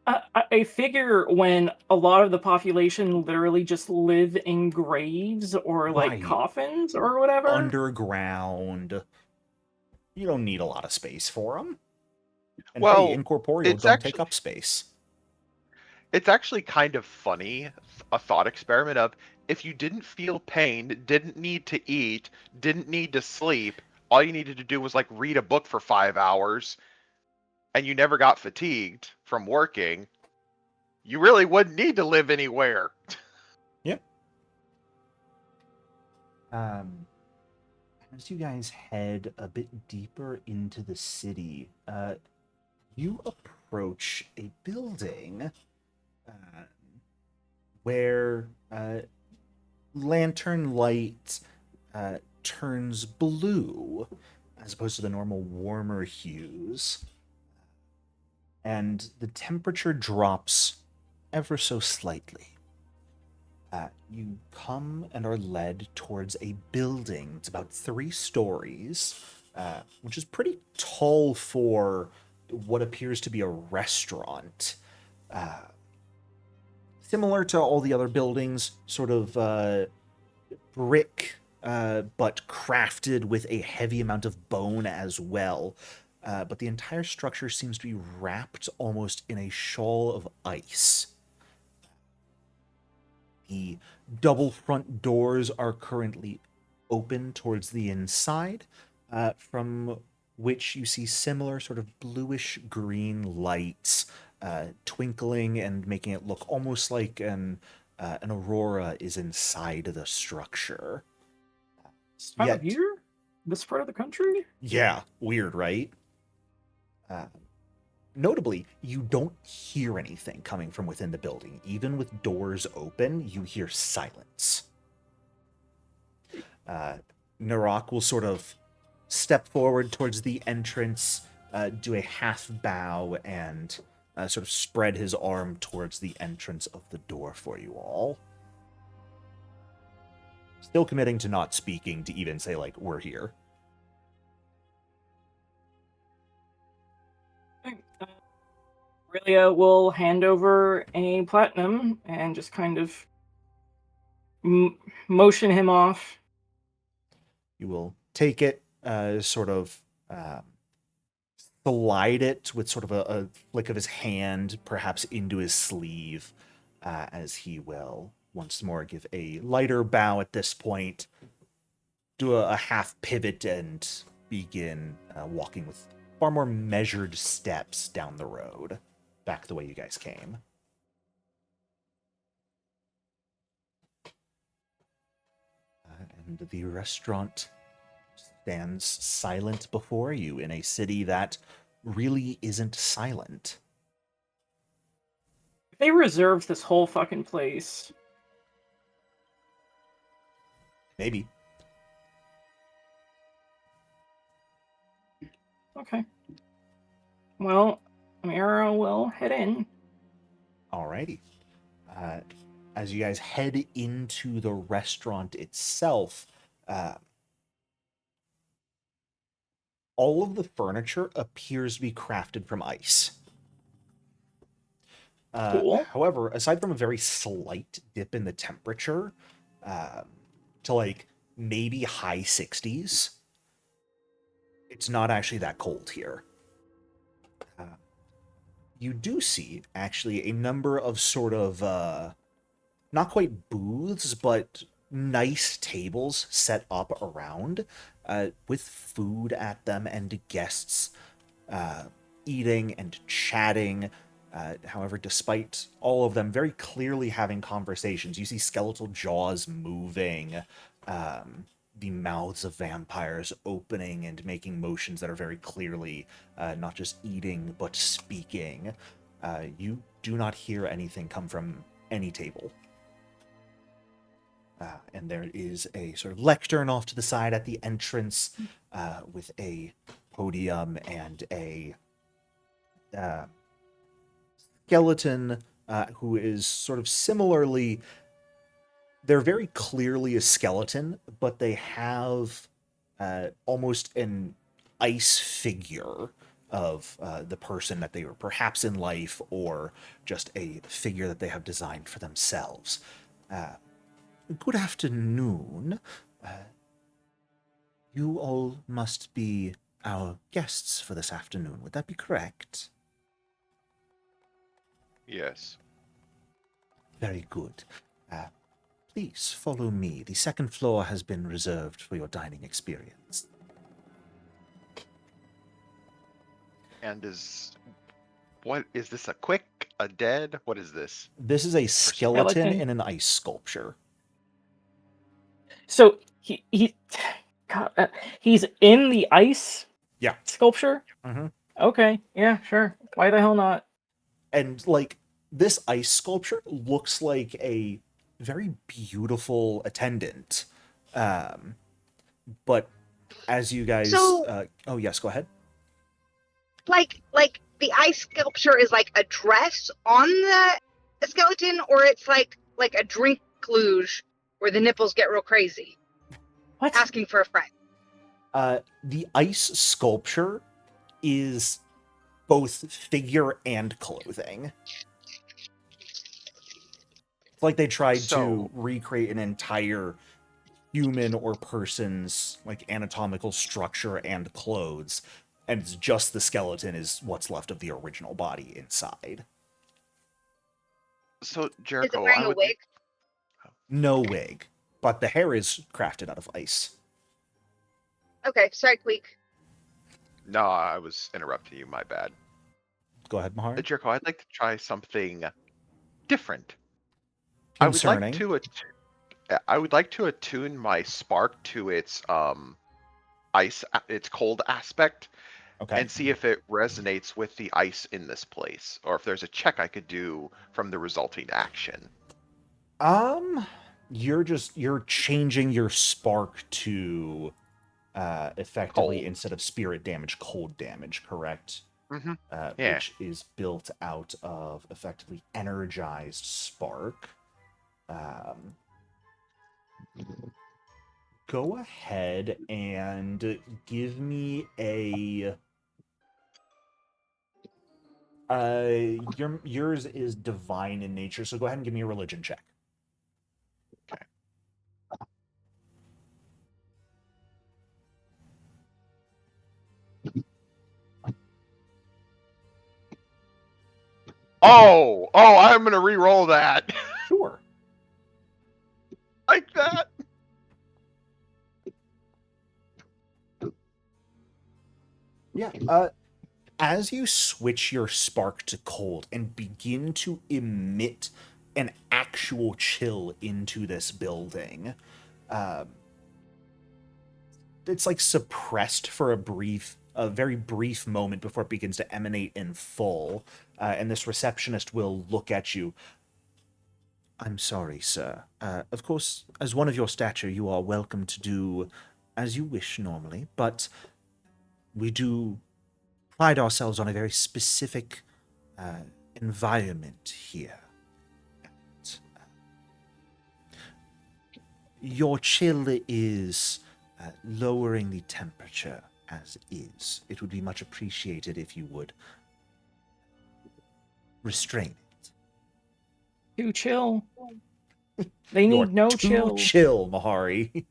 C: I figure when a lot of the population literally just live in graves or like
A: Right.
C: coffins or whatever.
A: Underground. You don't need a lot of space for them. And
D: Well,
A: hey, incorporeal
D: it's
A: don't
D: actually-
A: take up space.
D: It's actually kind of funny, a thought experiment of, if you didn't feel pain, didn't need to eat, didn't need to sleep, all you needed to do was like read a book for 5 hours, and you never got fatigued from working, you really wouldn't need to live anywhere.
A: Yep. As you guys head a bit deeper into the city, you approach a building where lantern light turns blue as opposed to the normal warmer hues. And the temperature drops ever so slightly. You come and are led towards a building. It's about 3 stories, which is pretty tall for what appears to be a restaurant. Similar to all the other buildings, sort of brick, but crafted with a heavy amount of bone as well. But the entire structure seems to be wrapped almost in a shawl of ice. The double front doors are currently open towards the inside, from which you see similar sort of bluish-green lights twinkling and making it look almost like an aurora is inside the structure.
C: Time of year? This part of the country?
A: Yeah, weird, right? Notably, you don't hear anything coming from within the building. Even with doors open, you hear silence. Narok will sort of step forward towards the entrance, do a half bow, and sort of spread his arm towards the entrance of the door for you all. Still committing to not speaking to even say, like, we're here.
C: Aurelia will hand over a platinum and just kind of motion him off.
A: You will take it, sort of slide it with sort of a flick of his hand, perhaps into his sleeve, as he will once more give a lighter bow at this point, do a half pivot, and begin walking with far more measured steps down the road, back the way you guys came. And the restaurant stands silent before you in a city that really isn't silent.
C: They reserved this whole fucking place.
A: Maybe.
C: Okay. Well, Mira will head in.
A: Alrighty. As you guys head into the restaurant itself, all of the furniture appears to be crafted from ice.
C: Cool.
A: However, aside from a very slight dip in the temperature to like maybe high 60s, it's not actually that cold here. You do see actually a number of sort of not quite booths, but nice tables set up around with food at them and guests eating and chatting. However, despite all of them very clearly having conversations, you see skeletal jaws moving, the mouths of vampires opening and making motions that are very clearly not just eating, but speaking. You do not hear anything come from any table. And there is a sort of lectern off to the side at the entrance with a podium and a skeleton who is sort of similarly. They're very clearly a skeleton, but they have almost an ice figure of the person that they were perhaps in life, or just a figure that they have designed for themselves. Good afternoon. You all must be our guests for this afternoon. Would that be correct?
D: Yes.
A: Very good. Please follow me. The second floor has been reserved for your dining experience.
D: And what is this? A quick? A dead? What is this?
A: This is a skeleton
C: Skeleton.
A: in an ice sculpture.
C: So God, he's in the ice.
A: Yeah.
C: Sculpture.
A: Mm-hmm.
C: Okay. Yeah. Sure. Why the hell not?
A: And like this ice sculpture looks like a very beautiful attendant. But as you guys,
G: So-
A: oh yes, go ahead.
G: Like the ice sculpture is like a dress on the skeleton, or it's like a drink luge where the nipples get real crazy.
C: What?
G: Asking for a friend.
A: The ice sculpture is both figure and clothing. It's like they tried to
D: So-
A: recreate an entire human or person's like anatomical structure and clothes, and it's just the skeleton is what's left of the original body inside.
D: So
G: Is it
D: Jericho,
G: wearing a wig?
A: No wig, but the hair is crafted out of ice.
G: Okay, sorry, Queek.
D: No, I was interrupting you. My bad.
A: Go ahead, Mahar.
D: Jericho, I'd like to try something different.
A: Concerning.
D: I would like to attune my spark to its its cold aspect,
A: Okay.
D: and see if it resonates with the ice in this place, or if there's a check I could do from the resulting action.
A: You're changing your spark to effectively
D: Cold.
A: instead of spirit damage, cold damage, correct?
D: Mm-hmm. Yeah.
A: Which is built out of effectively energized spark. Go ahead and give me a. Yours is divine in nature, so go ahead and give me a religion check.
D: Okay. Oh, I'm gonna re-roll that.
A: Sure.
D: Like that.
A: Yeah. As you switch your spark to cold and begin to emit an actual chill into this building, it's like suppressed for a very brief moment before it begins to emanate in full. And this receptionist will look at you. I'm sorry, sir. Of course, as one of your stature, you are welcome to do as you wish normally, but we do pride ourselves on a very specific environment here. And, your chill is lowering the temperature as is. It would be much appreciated if you would restrain it.
C: Too chill. They
A: You're
C: need no
A: too
C: chill.
A: chill, Mahari.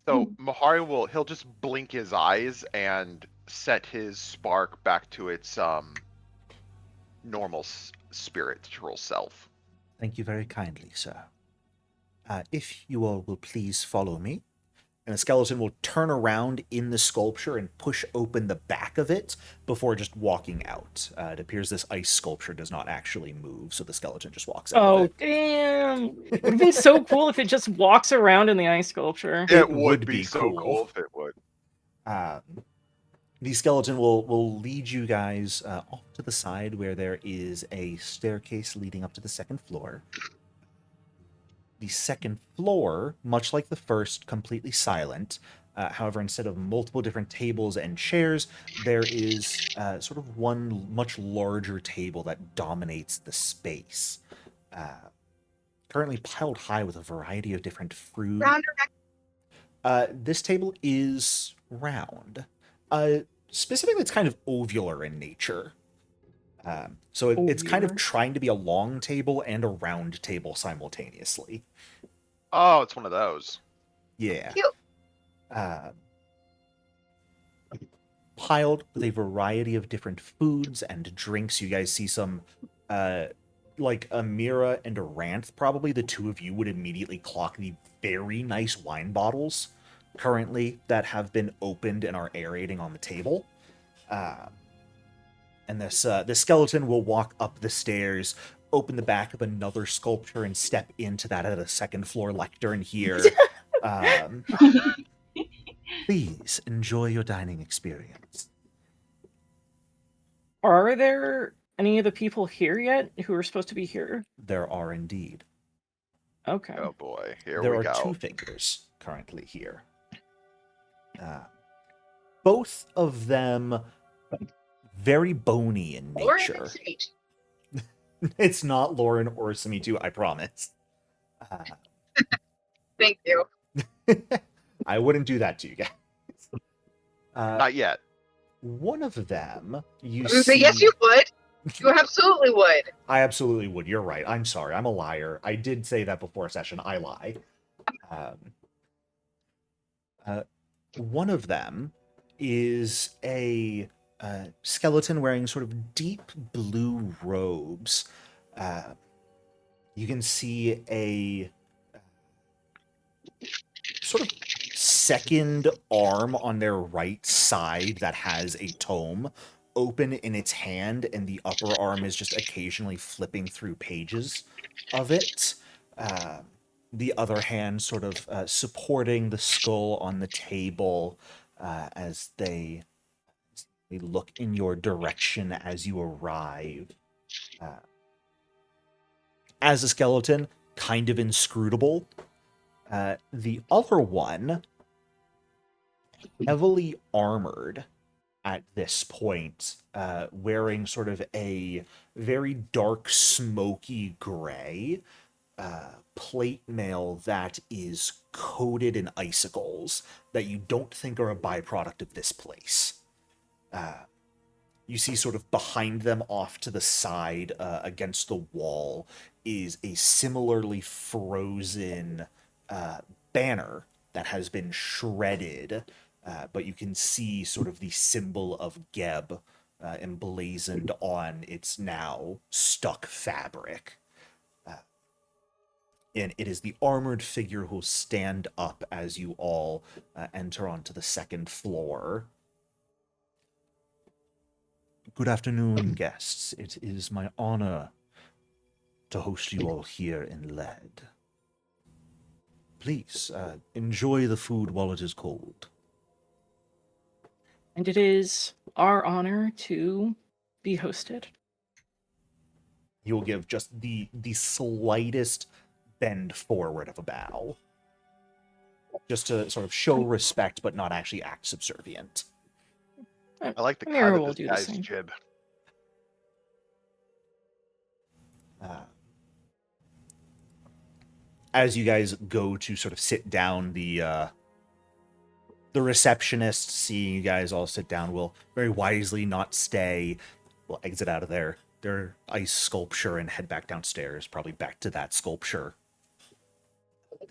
D: So Mahari he'll just blink his eyes and set his spark back to its normal spiritual self.
A: Thank you very kindly, sir. If you all will please follow me. And the skeleton will turn around in the sculpture and push open the back of it before just walking out. It appears this ice sculpture does not actually move, so the skeleton just walks out of
C: Oh,
A: it.
C: damn. It would be so cool if it just walks around in the ice sculpture.
D: It would be so cool if it would.
A: The skeleton will lead you guys off to the side where there is a staircase leading up to the second floor. The second floor, much like the first, completely silent. However, instead of multiple different tables and chairs, there is sort of one much larger table that dominates the space. Currently piled high with a variety of different fruit.
G: Round or back?
A: This table is round. Specifically, it's kind of ovular in nature. So it's kind of
C: Ovular?
A: trying to be a long table and a round table simultaneously.
D: Oh, it's one of those.
A: Yeah.
G: Cute.
A: Piled with a variety of different foods and drinks. You guys see some, like Amira and Aranth, probably the two of you would immediately clock the very nice wine bottles currently that have been opened and are aerating on the table. And this skeleton will walk up the stairs, open the back of another sculpture, and step into that at a second floor lectern here. Please enjoy your dining experience.
C: Are there any of the people here yet who are supposed to be here?
A: There are indeed.
C: Okay.
D: Oh boy, here
A: There
D: we
A: are
D: go.
A: two figures currently here. Both of them very bony in
G: Lauren
A: nature.
G: and Sage.
A: It's not Lauren or Samitu, I promise.
G: Thank you.
A: I wouldn't do that to you guys.
D: Not yet.
A: One of them, you
G: I was gonna say,
A: see...
G: yes, you would. You absolutely would.
A: I absolutely would. You're right. I'm sorry. I'm a liar. I did say that before session. I lie. One of them is a skeleton wearing sort of deep blue robes. You can see a sort of second arm on their right side that has a tome open in its hand, and the upper arm is just occasionally flipping through pages of it. The other hand sort of supporting the skull on the table as they look in your direction as you arrive. As a skeleton, kind of inscrutable. The other one, heavily armored at this point, wearing sort of a very dark, smoky gray plate mail that is coated in icicles that you don't think are a byproduct of this place. You see sort of behind them off to the side against the wall is a similarly frozen banner that has been shredded, but you can see sort of the symbol of Geb emblazoned on its now stuck fabric. And it is the armored figure who'll stand up as you all enter onto the second floor. Good afternoon, guests. It is my honor to host you all here in Lead. Please, enjoy the food while it is cold.
C: And it is our honor to be hosted.
A: He will give just the slightest bend forward of a bow. Just to sort of show respect, but not actually act subservient.
D: I like the
C: Mira
D: cut
C: will
D: of
C: do
D: this
C: the
D: guy's
C: same.
D: jib.
A: As you guys go to sort of sit down, the receptionist, seeing you guys all sit down, will very wisely not stay. Will exit out of their ice sculpture and head back downstairs, probably back to that sculpture.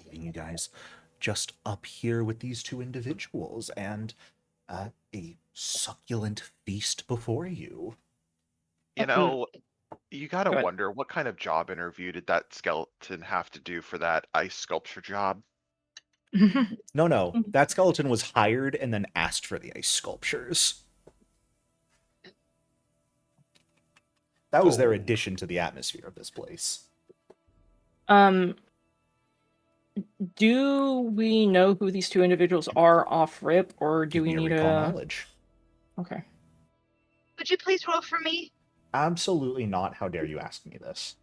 A: Leaving you guys just up here with these two individuals and a succulent feast before you.
D: You know, you gotta
C: Go ahead.
D: wonder what kind of job interview did that skeleton have to do for that ice sculpture job?
A: No, that skeleton was hired and then asked for the ice sculptures. That was their
D: Oh.
A: addition to the atmosphere of this place.
C: Do we know who these two individuals are off rip, or do
A: Give
C: we
A: me a
C: need
A: recall
C: a...
A: knowledge.
C: Okay.
G: Would you please roll for me?
A: Absolutely not. How dare you ask me this?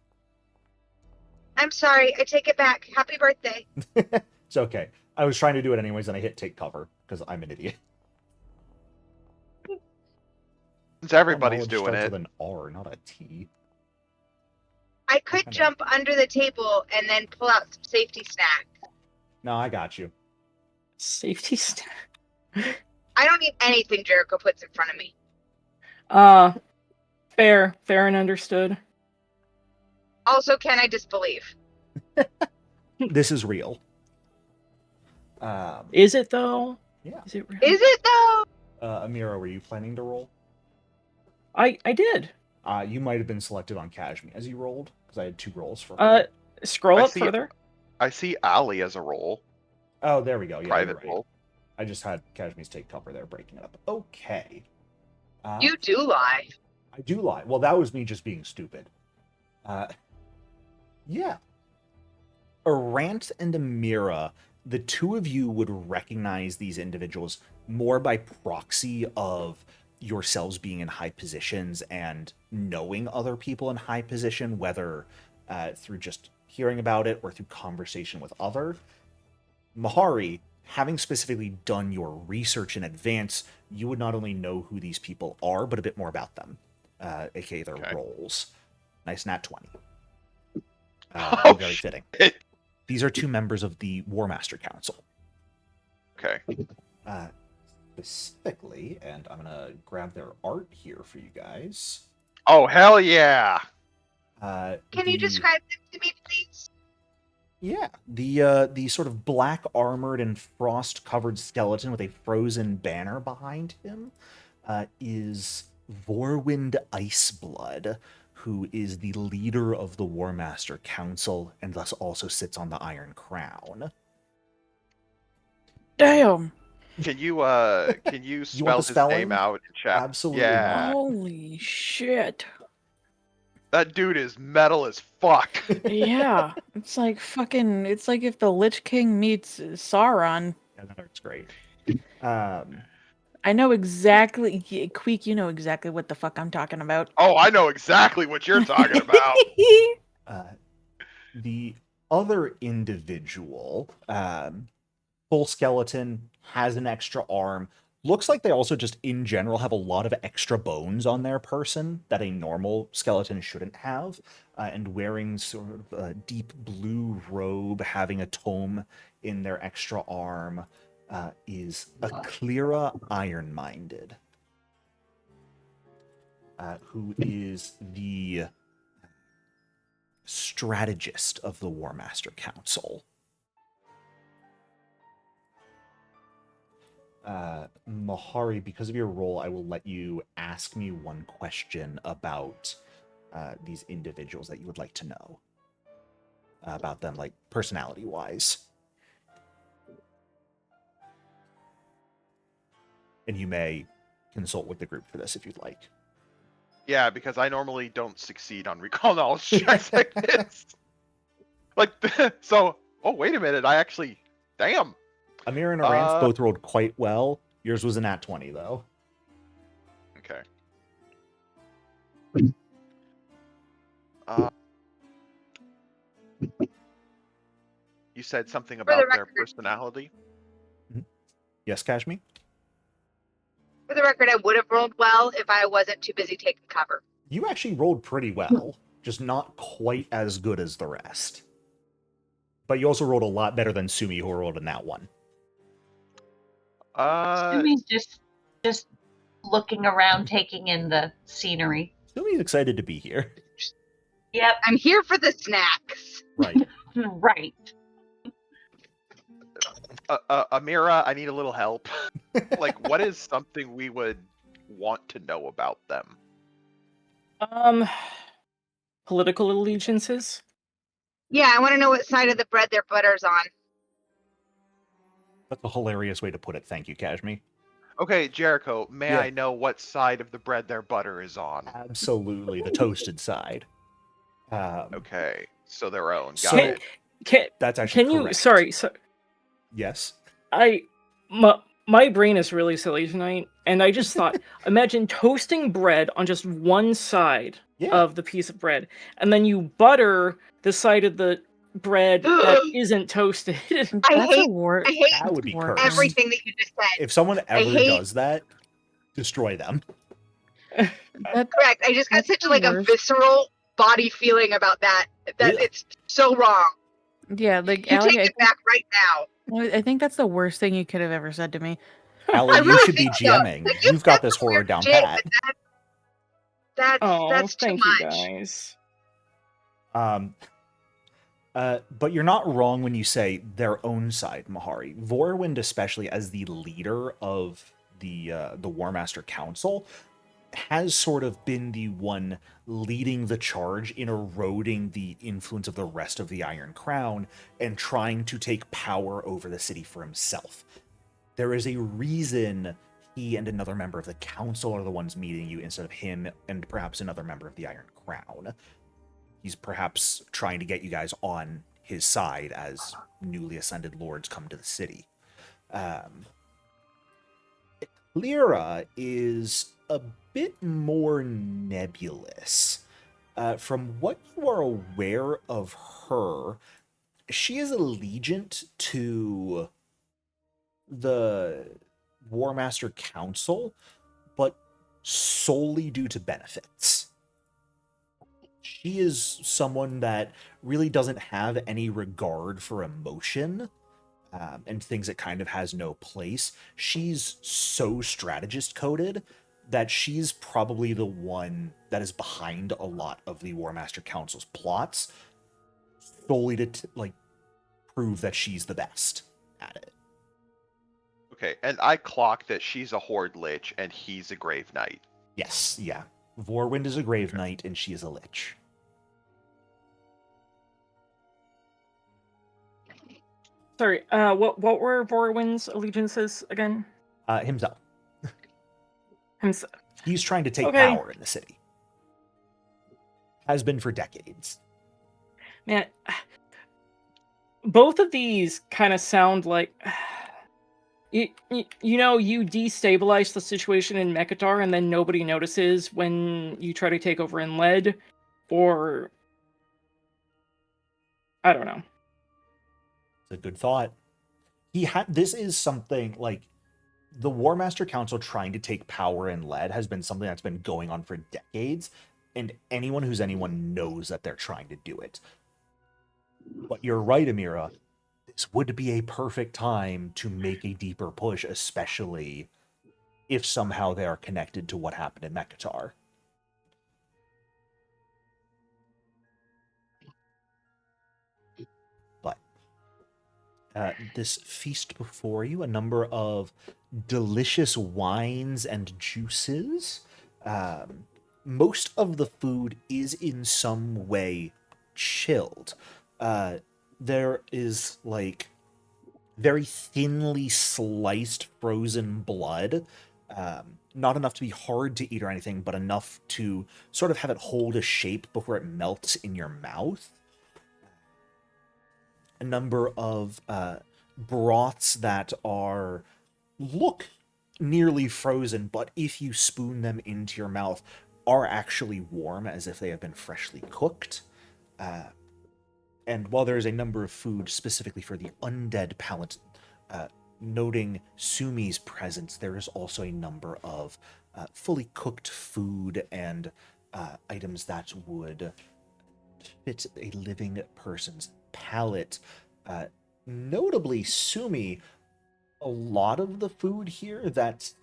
G: I'm sorry. I take it back. Happy birthday.
A: It's okay. I was trying to do it anyways, and I hit take cover because I'm an idiot.
D: Since everybody's
A: Knowledge
D: doing
A: starts
D: it.
A: with an R, not a T.
G: I could
A: Kinda-
G: jump under the table and then pull out some safety snacks.
A: No, I got you.
C: Safety stack.
G: I don't need anything Jericho puts in front of me.
C: Fair and understood.
G: Also, can I disbelieve?
A: This is real.
C: Is it though?
A: Yeah.
C: Is it real?
G: Is it though?
A: Amira, were you planning to roll?
C: I did.
A: You might have been selected on Kashmi as you rolled, because I had 2 rolls for her.
C: Scroll
D: I
C: up
D: see-
C: further.
D: I see Ali as a role.
A: Oh, there we go. Yeah,
D: Private
A: you're right.
D: role.
A: I just had Kashmi's take cover there, breaking it up. Okay.
G: You do lie.
A: I do lie. Well, that was me just being stupid. Yeah. Arant and Amira, the two of you would recognize these individuals more by proxy of yourselves being in high positions and knowing other people in high position, whether through just hearing about it or through conversation with other. Mahari, having specifically done your research in advance, you would not only know who these people are, but a bit more about them, aka their
D: Okay.
A: roles. Nice nat 20.
D: Oh,
A: Very fitting.
D: shit.
A: These are 2 members of the War Master Council.
D: Okay.
A: Specifically, and I'm gonna grab their art here for you guys.
D: Oh, hell yeah!
G: Can you describe them to me, please?
A: Yeah, the sort of black armored and frost covered skeleton with a frozen banner behind him is Vorwind Iceblood, who is the leader of the War Master Council and thus also sits on the Iron Crown.
E: Damn.
D: Can you
A: You
D: spell
A: want the
D: his
A: spelling?
D: name out in chat?
A: Absolutely
D: Yeah.
A: not.
E: Holy shit.
D: That dude is metal as fuck.
E: Yeah. It's like fucking. It's like if the Lich King meets Sauron.
A: Yeah, that art's great.
E: I know exactly. Queek, you know exactly what the fuck I'm talking about.
D: Oh, I know exactly what you're talking about.
A: The other individual, full skeleton, has an extra arm. Looks like they also just in general have a lot of extra bones on their person that a normal skeleton shouldn't have. And wearing sort of a deep blue robe, having a tome in their extra arm, is Akhlira Iron-Minded, who is the strategist of the War Master Council. Mahari, because of your role, I will let you ask me one question about these individuals that you would like to know about them, like personality-wise. And you may consult with the group for this if you'd like.
D: Yeah, because I normally don't succeed on recall knowledge checks like this. Like, so, oh, wait a minute, I actually, damn.
A: Amir and Arantz both rolled quite well. Yours was a nat 20, though.
D: Okay. You said something about their
G: record.
D: personality?
A: Yes, Kashmi?
G: For the record, I would have rolled well if I wasn't too busy taking cover.
A: You actually rolled pretty well, just not quite as good as the rest. But you also rolled a lot better than Sumi, who rolled in that one.
F: Sumi's just looking around, taking in the scenery.
A: Sumi's excited to be here.
F: Yep.
G: I'm here for the snacks.
A: Right.
F: Right.
D: Amira, I need a little help. Like, what is something we would want to know about them?
C: Political allegiances.
G: Yeah, I want to know what side of the bread their butter's on.
A: That's a hilarious way to put it. Thank you, Kashmi.
D: Okay, Jericho, may
A: Yeah.
D: I know what side of the bread their butter is on?
A: Absolutely, the toasted side.
D: Okay, so their own. Got
A: So-
D: it.
A: That's actually
C: Can you?
A: correct.
C: Sorry.
A: Yes.
C: My brain is really silly tonight, and I just thought, imagine toasting bread on just one side
A: Yeah.
C: of the piece of bread, and then you butter the side of the bread that isn't toasted.
E: That's
G: hate-
E: a war.
G: I hate
A: That would be
E: Work.
A: cursed.
G: everything that you just said.
A: If someone ever
G: hate-
A: does that, destroy them.
E: That,
G: Correct. I just got
E: That's
G: such
E: the
G: like a
E: worst.
G: visceral body feeling about that. That
A: Yeah.
G: it's so wrong.
E: yeah, like
G: You
E: Allie,
G: take it back right now.
E: I think that's the worst thing you could have ever said to me.
A: Allie,
G: I
A: you
G: really
A: should be
G: think so.
A: GMing.
G: Like,
A: You've got
G: that's
A: this horror
G: weird
A: down
G: shit,
A: pat.
G: but
C: Oh,
G: that's too
C: thank you
G: much.
C: guys.
A: But you're not wrong when you say their own side, Mahari. Vorwind, especially as the leader of the War Master Council, has sort of been the one leading the charge in eroding the influence of the rest of the Iron Crown and trying to take power over the city for himself. There is a reason he and another member of the council are the ones meeting you instead of him and perhaps another member of the Iron Crown. He's perhaps trying to get you guys on his side as newly ascended lords come to the city. Lyra is a bit more nebulous. From what you are aware of her, she is allegiant to the War Master Council, but solely due to benefits. She is someone that really doesn't have any regard for emotion and thinks it kind of has no place. She's so strategist coded that she's probably the one that is behind a lot of the War Master Council's plots, solely to prove that she's the best at it.
D: Okay, and I clock that she's a Horde Lich and he's a Grave Knight.
A: Yes, yeah. Vorwind is a Grave Knight and she is a Lich.
C: Sorry. What were Vorwind's allegiances again?
A: Himself.
C: Himself.
A: He's trying to take
C: Okay.
A: power in the city. Has been for decades.
C: Man, both of these kind of sound like you destabilize the situation in Mekatar and then nobody notices when you try to take over in Lead, or I don't know.
A: It's a good thought. This is something like the War Master Council trying to take power in Lead has been something that's been going on for decades, and anyone who's anyone knows that they're trying to do it. But you're right, Amira. This would be a perfect time to make a deeper push, especially if somehow they are connected to what happened in Mekatar. But this feast before you, a number of delicious wines and juices. Most of the food is in some way chilled. There is like very thinly sliced frozen blood. Not enough to be hard to eat or anything, but enough to sort of have it hold a shape before it melts in your mouth. A number of broths that look nearly frozen, but if you spoon them into your mouth, are actually warm as if they have been freshly cooked. And while there is a number of food specifically for the undead palate, noting Sumi's presence, there is also a number of fully cooked food and items that would fit a living person's palate. Notably, Sumi, a lot of the food here that's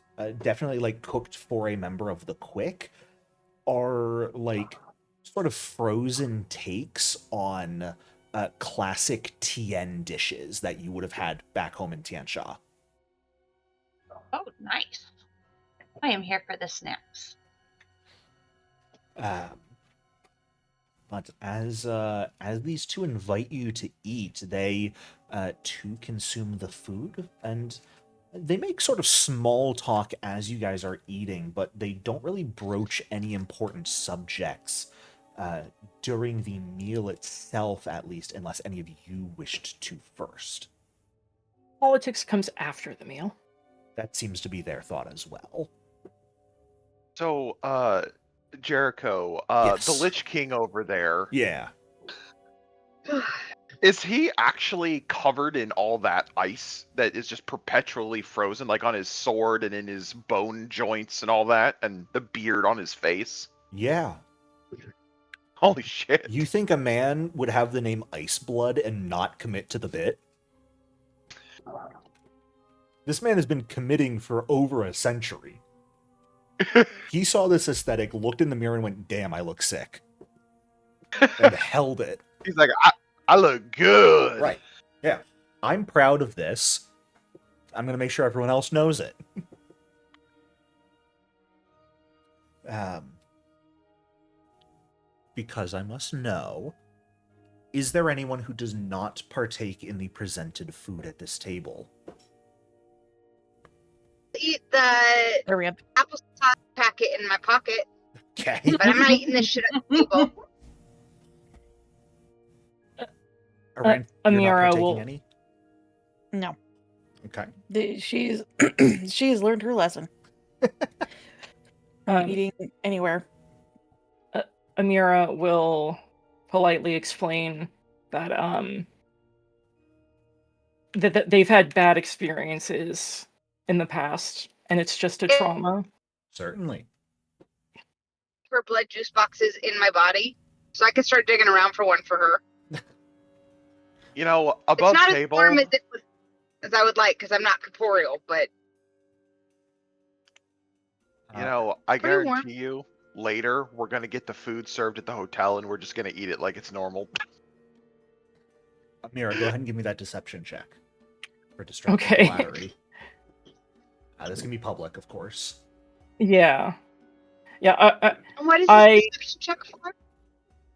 A: definitely like cooked for a member of the Quick are like sort of frozen takes on classic Tien dishes that you would have had back home in Tiansha.
F: Oh, nice. I am here for the snacks.
A: But as these two invite you to eat, they too consume the food, and they make sort of small talk as you guys are eating, but they don't really broach any important subjects during the meal itself, at least, unless any of you wished to first.
C: Politics comes after the meal.
A: That seems to be their thought as well.
D: So, Jericho,
A: Yes.
D: the Lich King over there,
A: Yeah.
D: is he actually covered in all that ice that is just perpetually frozen, like on his sword and in his bone joints and all that, and the beard on his face?
A: Yeah.
D: Holy shit.
A: You think a man would have the name Iceblood and not commit to the bit? This man has been committing for over a century. He saw this aesthetic, looked in the mirror, and went, damn, I look sick. And held it.
D: He's like, I look good.
A: Right. Yeah. I'm proud of this. I'm going to make sure everyone else knows it. Because I must know, is there anyone who does not partake in the presented food at this table?
G: Eat the
E: Carrion.
G: applesauce packet in my pocket,
A: Okay.
G: but I'm not eating this shit at the table.
A: Aran, you're not
C: Amira
A: partaking
C: will-
A: any?
E: No.
A: Okay.
E: She's she's learned her lesson. Eating anywhere.
C: Amira will politely explain that that they've had bad experiences in the past, and it's just a trauma.
A: Certainly.
G: Her blood juice boxes in my body, so I can start digging around for one for her.
D: You know, above
G: It's not
D: table.
G: as warm as I would like, because I'm not corporeal, but
D: You know, I
G: pretty warm.
D: guarantee you, later we're gonna get the food served at the hotel, and we're just gonna eat it like it's normal.
A: Amira, go ahead and give me that deception check. For distracting
C: Okay.
A: flattery. This can be public, of course.
C: Yeah.
G: And what is
C: I-
G: this deception check for?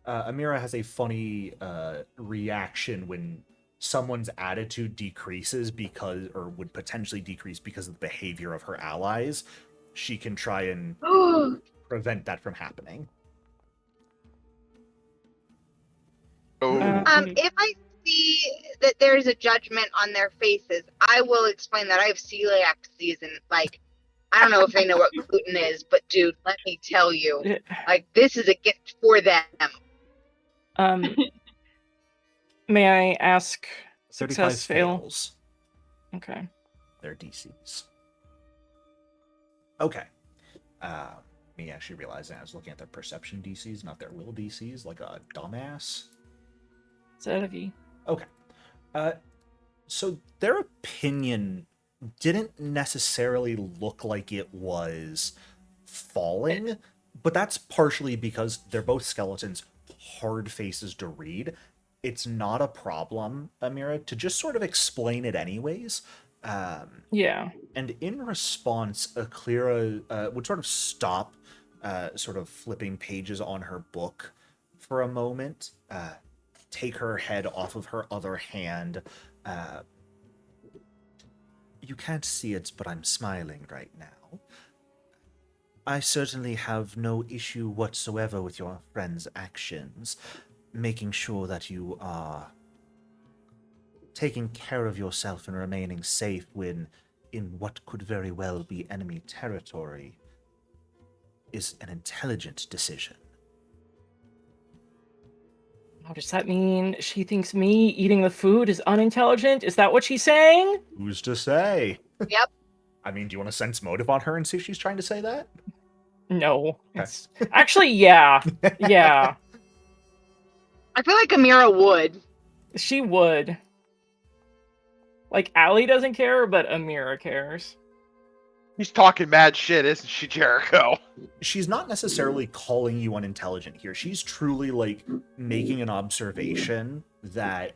A: Amira has a funny reaction when someone's attitude decreases because, or would potentially decrease because of the behavior of her allies. She can try and prevent that from happening.
D: Oh,
G: If I see that there's a judgment on their faces, I will explain that I have celiac disease, and like, I don't know if they know what gluten is, but dude, let me tell you, like, this is a gift for them.
C: May I ask
A: 35
C: success fail?
A: fails.
C: Okay.
A: Their DCs. Okay. Me actually realizing I was looking at their perception DCs, not their will DCs, like a dumbass.
C: Is that of you?
A: Okay. So their opinion didn't necessarily look like it was falling, but that's partially because they're both skeletons, hard faces to read. It's not a problem, Amira, to just sort of explain it anyways.
C: Yeah.
A: And in response, Akira would sort of stop, sort of flipping pages on her book for a moment, take her head off of her other hand. You can't see it, but I'm smiling right now. I certainly have no issue whatsoever with your friend's actions, making sure that you are taking care of yourself and remaining safe when in what could very well be enemy territory is an intelligent decision.
C: How does that mean she thinks me eating the food is unintelligent? Is that what she's saying?
A: Who's to say?
G: Yep.
A: I mean, do you want to sense motive on her and see if she's trying to say that?
C: No.
A: Okay.
C: It's- Actually, yeah. Yeah.
G: I feel like Amira would.
C: She would. Like, Allie doesn't care, but Amira cares.
D: He's talking mad shit, isn't she, Jericho?
A: She's not necessarily calling you unintelligent here. She's truly like making an observation that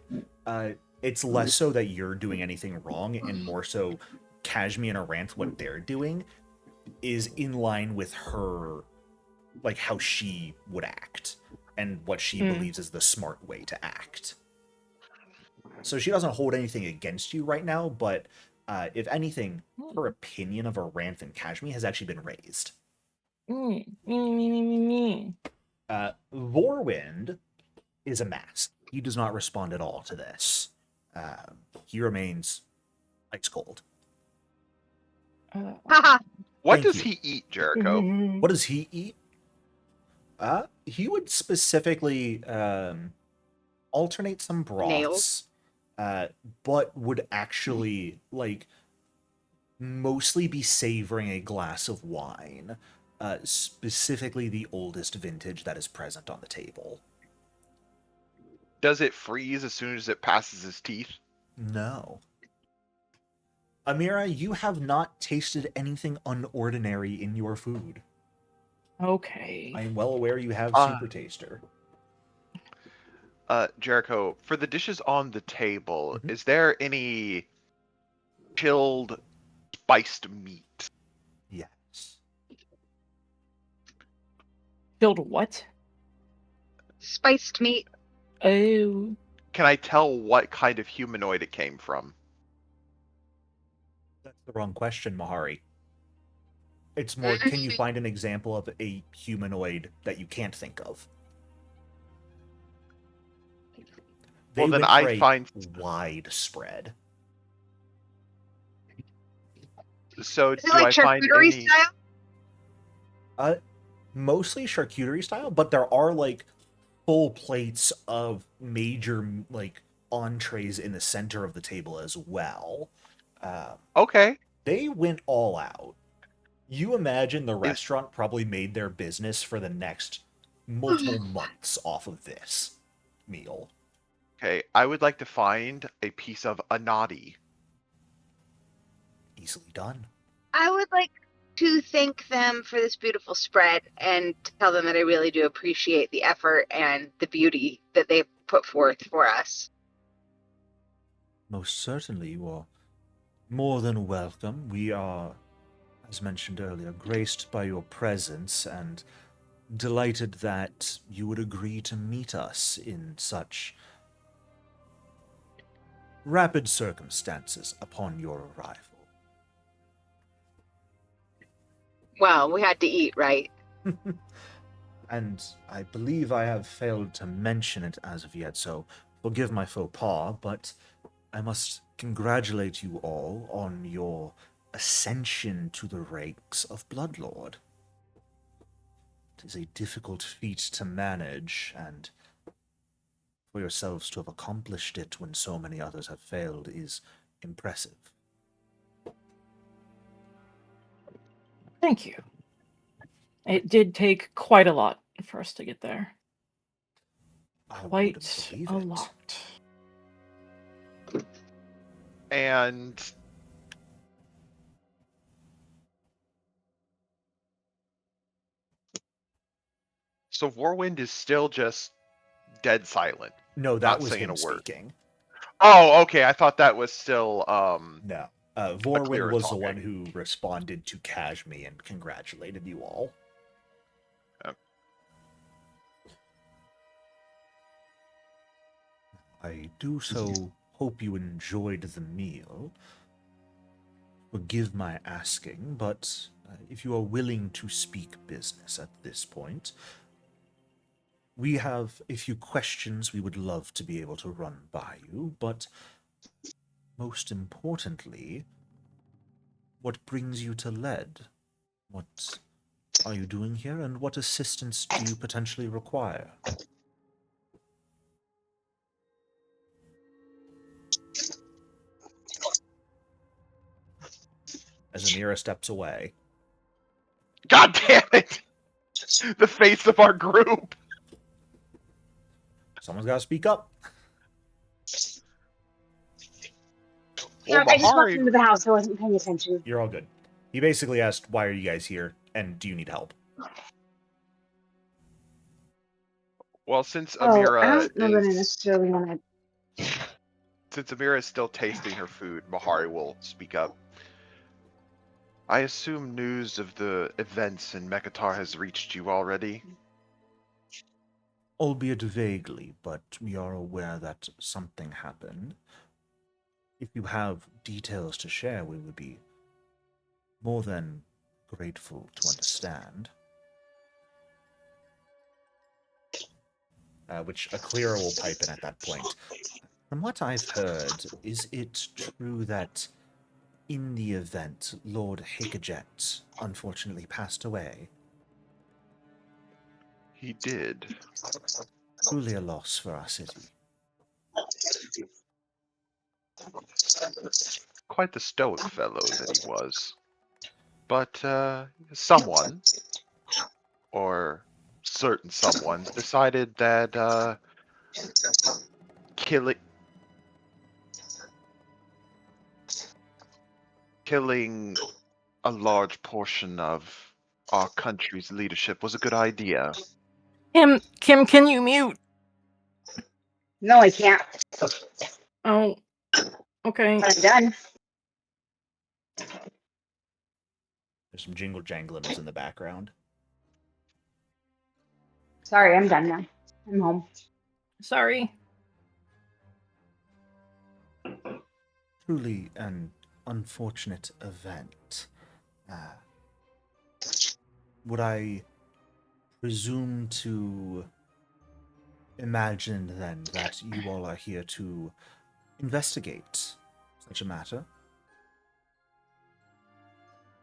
A: it's less so that you're doing anything wrong and more so Kashmi and Aranth, what they're doing is in line with her, like how she would act and what she believes is the smart way to act. So she doesn't hold anything against you right now, but if anything, her opinion of Aranth and Kashmi has actually been raised.
C: Me.
A: Vorwind is a mask. He does not respond at all to this. He remains ice cold.
G: Haha.
D: What
A: Thank
D: does
A: you.
D: he eat, Jericho?
A: What does he eat? He would specifically alternate some broths, but would actually like mostly be savoring a glass of wine, specifically the oldest vintage that is present on the table.
D: Does it freeze as soon as it passes his teeth?
A: No. Amira, you have not tasted anything unordinary in your food.
C: Okay.
A: I am well aware you have Super Taster.
D: Jericho, for the dishes on the table,
A: Mhm.
D: is there any chilled, spiced meat?
A: Yes.
C: Killed what?
G: Spiced meat.
C: Oh.
D: Can I tell what kind of humanoid it came from?
A: That's the wrong question, Mahari. It's more, can you find an example of a humanoid that you can't think of? They
D: Well, then
A: went
D: I
A: for a
D: find-
A: widespread.
D: So
G: Is
D: do
G: it like
D: I find
G: charcuterie
D: any?
G: style?
A: Mostly charcuterie style, but there are like full plates of major like entrees in the center of the table as well.
D: Okay.
A: They went all out. You imagine the restaurant probably made their business for the next multiple months off of this meal.
D: Okay, I would like to find a piece of anati.
A: Easily done.
G: I would like to thank them for this beautiful spread and tell them that I really do appreciate the effort and the beauty that they've put forth for us.
A: Most certainly, you are more than welcome. We are, as mentioned earlier, graced by your presence and delighted that you would agree to meet us in such rapid circumstances upon your arrival.
G: Well, we had to eat, right?
A: And I believe I have failed to mention it as of yet, so forgive my faux pas, but I must congratulate you all on your ascension to the ranks of Bloodlord. It is a difficult feat to manage, and for yourselves to have accomplished it when so many others have failed is impressive.
C: Thank you. It did take quite a lot for us to get there.
A: I
C: Quite
A: wouldn't believe
C: a
A: it.
C: lot.
D: And so Warwind is still just dead silent.
A: No, that
D: Not
A: was
D: saying
A: him
D: a word.
A: speaking.
D: Oh, okay. I thought that was still
A: No. Vorwin
D: clearer
A: was the
D: talking.
A: one who responded to Kashmi and congratulated you all. I do so hope you enjoyed the meal. Forgive my asking, but if you are willing to speak business at this point, we have a few questions we would love to be able to run by you, but most importantly, what brings you to Lead? What are you doing here, and what assistance do you potentially require? as Amira steps away.
D: God damn it! The face of our group.
A: Someone's got to speak up.
D: Well,
H: I just walked
D: Mahari,
H: into the house. I wasn't paying attention.
A: You're all good. He basically asked, why are you guys here, and do you need help?
D: well, since
H: Oh, I
D: Amira
H: don't know that I
D: is
H: necessarily want
D: still tasting her food, Mahari will speak up. I assume news of the events in Mekatar has reached you already.
A: Albeit vaguely, but we are aware that something happened. If you have details to share, we would be more than grateful to understand. Which a clearer will pipe in at that point. From what I've heard, is it true that in the event, Lord Hickajet unfortunately passed away?
D: He did.
A: Truly a loss for our city.
D: Quite the stoic fellow that he was. But someone, or certain someone, decided that killing a large portion of our country's leadership was a good idea.
C: Kim, can you mute?
H: No, I can't.
C: Oh, okay.
H: But I'm done.
A: There's some jingle janglings in the background.
H: Sorry, I'm done now. I'm home.
C: Sorry.
A: Truly an unfortunate event. Would I presume to imagine then that you all are here to investigate such a matter?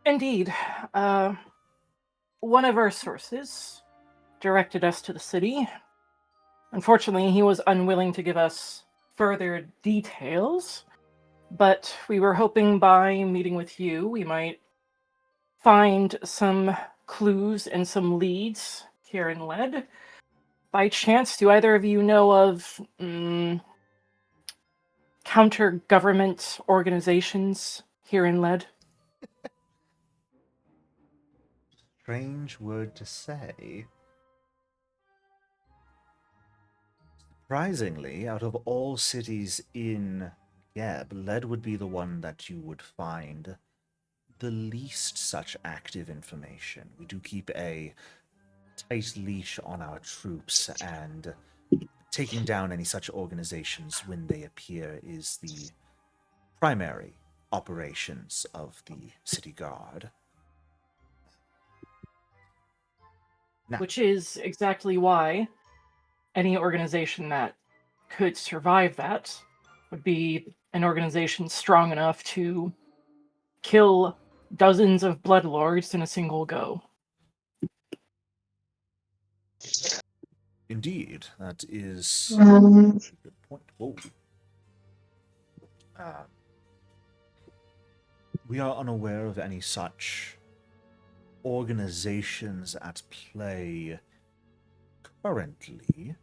C: Indeed. One of our sources directed us to the city. Unfortunately, he was unwilling to give us further details, but we were hoping by meeting with you, we might find some clues and some leads here in Lead. By chance, do either of you know of counter-government organizations here in Lead?
A: Strange word to say. Surprisingly, out of all cities in Geb, Lead would be the one that you would find the least such active information. We do keep a tight leash on our troops, and taking down any such organizations when they appear is the primary operations of the city guard. Now,
C: Which is exactly why any organization that could survive that would be an organization strong enough to kill dozens of bloodlords in a single go.
A: indeed, that is a good point. Whoa. We are unaware of any such organizations at play currently.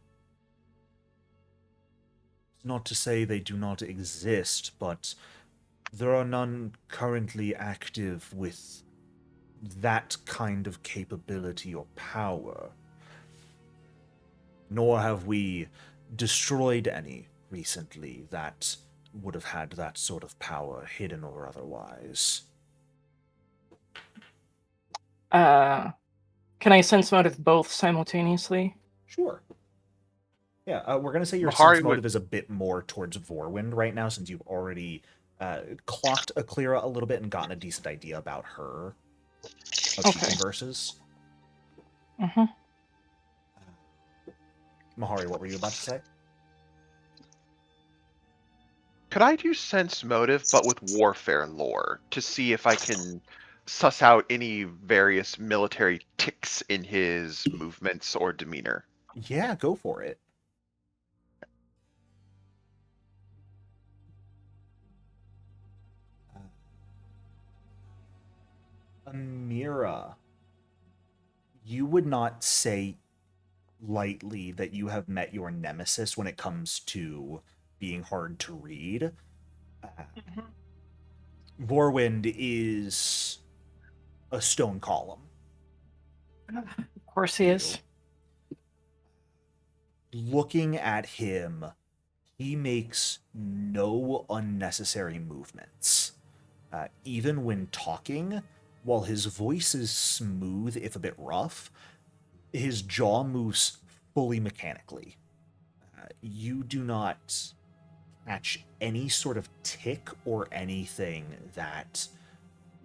A: It's not to say they do not exist, but there are none currently active with that kind of capability or power. Nor have we destroyed any recently that would have had that sort of power, hidden or otherwise.
C: Can I sense motive both simultaneously?
A: Sure. Yeah, we're going to say your
D: Mahari
A: sense
D: would-
A: motive is a bit more towards Vorwind right now, since you've already clocked Akira a little bit and gotten a decent idea about her, how she
C: Okay.
A: converses.
C: Mm-hmm.
A: Mahari, what were you about to say?
D: Could I do sense motive, but with warfare lore, to see if I can suss out any various military ticks in his movements or demeanor?
A: Yeah, go for it. Amira, you would not say lightly that you have met your nemesis when it comes to being hard to read. Vorwind is a stone column.
C: Of course he is.
A: Looking at him, he makes no unnecessary movements. Even when talking, while his voice is smooth, if a bit rough, his jaw moves fully mechanically. You do not catch any sort of tick or anything that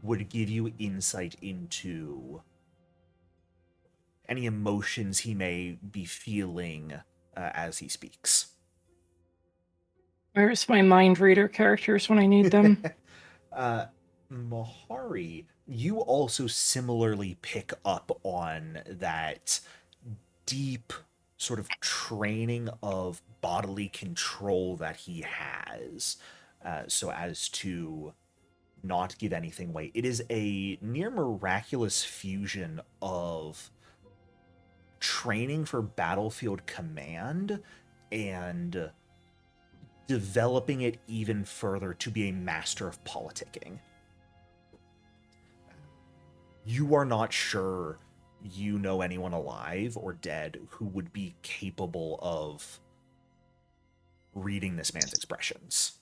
A: would give you insight into any emotions he may be feeling as he speaks.
C: Where's my mind reader characters when I need them?
A: Mahari, you also similarly pick up on that deep sort of training of bodily control that he has, so as to not give anything away. It is a near miraculous fusion of training for battlefield command and developing it even further to be a master of politicking. You are not sure you know anyone alive or dead who would be capable of reading this man's expressions.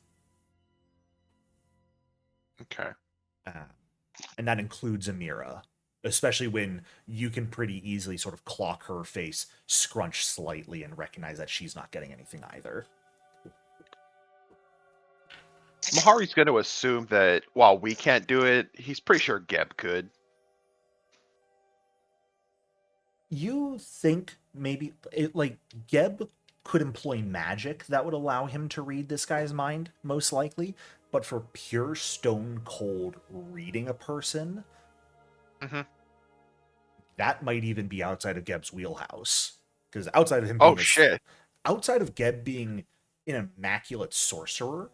D: Okay.
A: And that includes Amira, especially when you can pretty easily sort of clock her face scrunch slightly and recognize that she's not getting anything either.
D: Mahari's going to assume that while we can't do it, he's pretty sure Geb could.
A: You think maybe, Geb could employ magic that would allow him to read this guy's mind, most likely, but for pure stone cold reading a person, that might even be outside of Geb's wheelhouse. Because outside of him being outside of Geb being an immaculate sorcerer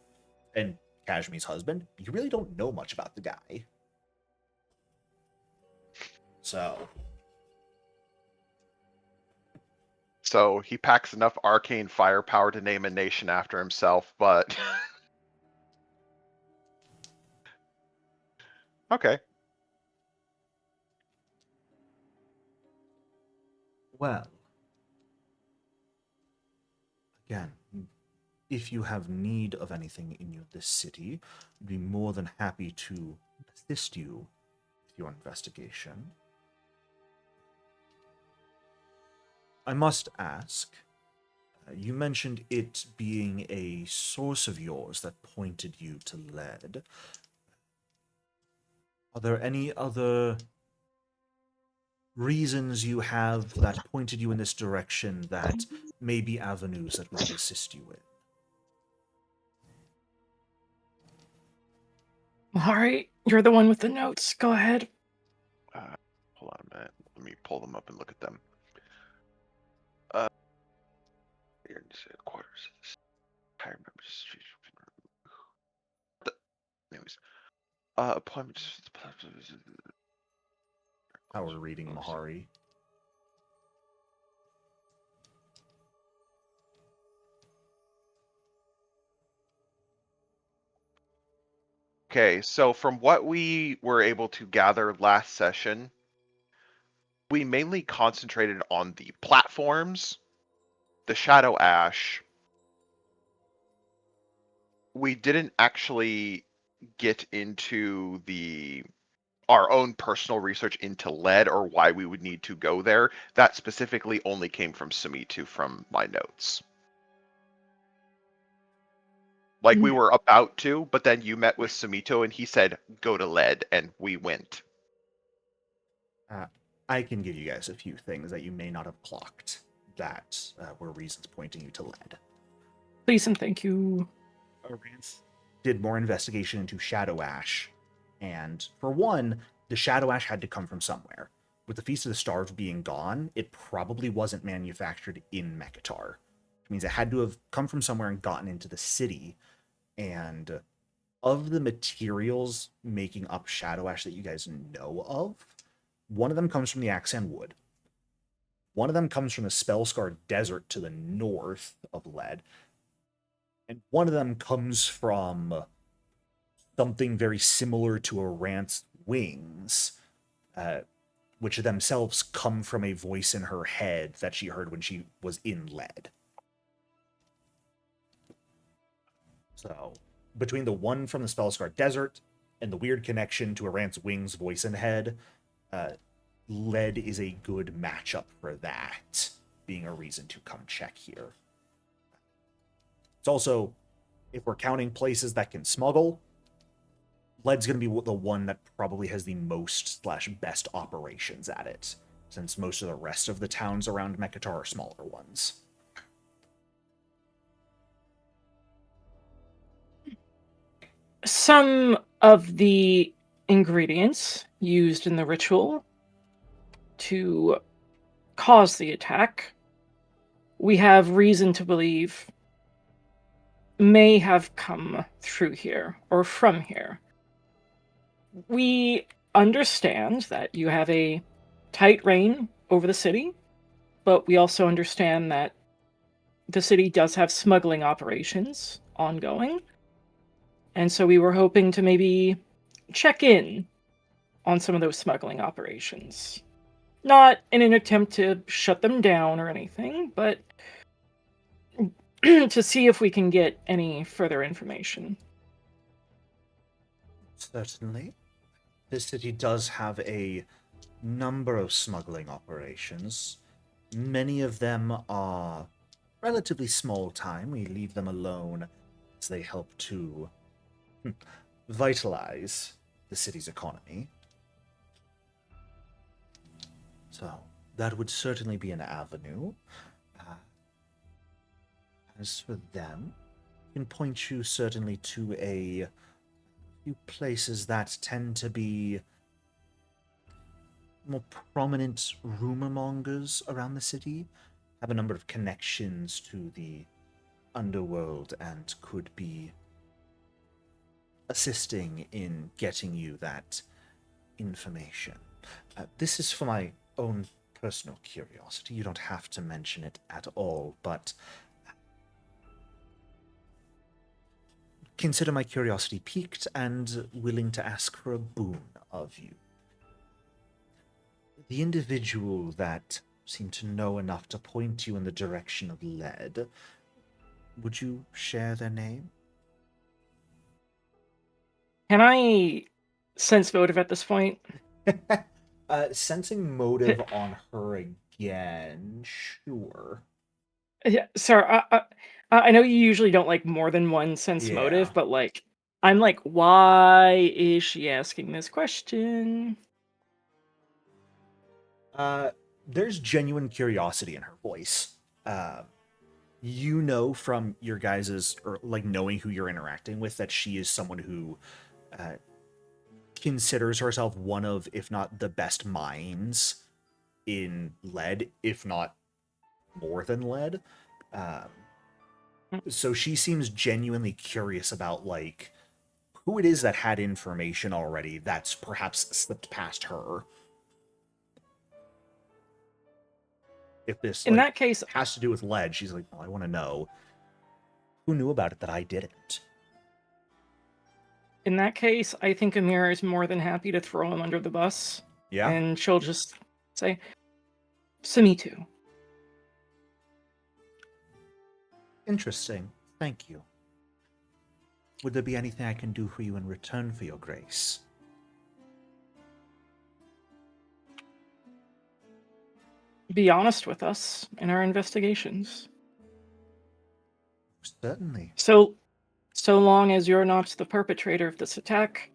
A: and Kashmi's husband, you really don't know much about the guy.
D: So he packs enough arcane firepower to name a nation after himself, but okay.
A: Well, again, if you have need of anything in this city, I'd be more than happy to assist you with your investigation. I must ask, you mentioned it being a source of yours that pointed you to lead. Are there any other reasons you have that pointed you in this direction that may be avenues that we could assist you in?
C: Mahari, you're the one with the notes. Go ahead.
D: Hold on a minute. Let me pull them up and look at them. Quarters. I remember. Anyways, appointments.
A: How we're reading Mahari.
D: Okay, so from what we were able to gather last session, we mainly concentrated on the platforms, the Shadow Ash. We didn't actually get into our own personal research into lead or why we would need to go there. That specifically only came from Sumito from my notes. Like we were about to, but then you met with Sumito and he said, go to lead, and we went.
A: I can give you guys a few things that you may not have clocked that were reasons pointing you to lead.
C: Please and thank you.
A: Rance did more investigation into Shadow Ash, and for one, the Shadow Ash had to come from somewhere. With the Feast of the Stars being gone, it probably wasn't manufactured in Mekatar. Which means it had to have come from somewhere and gotten into the city, and of the materials making up Shadow Ash that you guys know of, one of them comes from the Axan Wood. One of them comes from the Spellscar Desert to the north of Lead. And one of them comes from something very similar to a Rant's wings, which themselves come from a voice in her head that she heard when she was in Lead. So, between the one from the Spellscar Desert and the weird connection to a Rant's wings voice in head, Lead is a good matchup for that, being a reason to come check here. It's also, if we're counting places that can smuggle, Lead's going to be the one that probably has the most / best operations at it, since most of the rest of the towns around Mekatar are smaller ones.
C: Some of the ingredients used in the ritual to cause the attack, we have reason to believe may have come through here or from here. We understand that you have a tight reign over the city, but we also understand that the city does have smuggling operations ongoing. And so we were hoping to maybe check in on some of those smuggling operations. Not in an attempt to shut them down or anything, but to see if we can get any further information.
A: Certainly. The city does have a number of smuggling operations. Many of them are relatively small time. We leave them alone as they help to vitalize the city's economy. So, that would certainly be an avenue. As for them, I can point you certainly to a few places that tend to be more prominent rumor mongers around the city, have a number of connections to the underworld, and could be assisting in getting you that information. This is for my own personal curiosity. You don't have to mention it at all, but consider my curiosity piqued and willing to ask for a boon of you. The individual that seemed to know enough to point you in the direction of Lead, would you share their name?
C: Can I sense motive at this point?
A: Sensing motive on her again, sure.
C: Yeah, sir, I know you usually don't like more than one sense motive,
A: Yeah.
C: but like, I'm like, why is she asking this question?
A: There's genuine curiosity in her voice. You know from your guys's, or like knowing who you're interacting with, that she is someone who considers herself one of, if not the best minds in Lead, if not more than Lead. So she seems genuinely curious about, like, who it is that had information already that's perhaps slipped past her. If this,
C: In
A: like,
C: that case,
A: has to do with Lead, she's like, well, I want to know who knew about it that I didn't.
C: I think Amira is more than happy to throw him under the bus.
A: Yeah?
C: And she'll just say, so me too.
A: Interesting. Thank you. Would there be anything I can do for you in return for your grace?
C: Be honest with us in our investigations.
A: Certainly.
C: So long as you're not the perpetrator of this attack,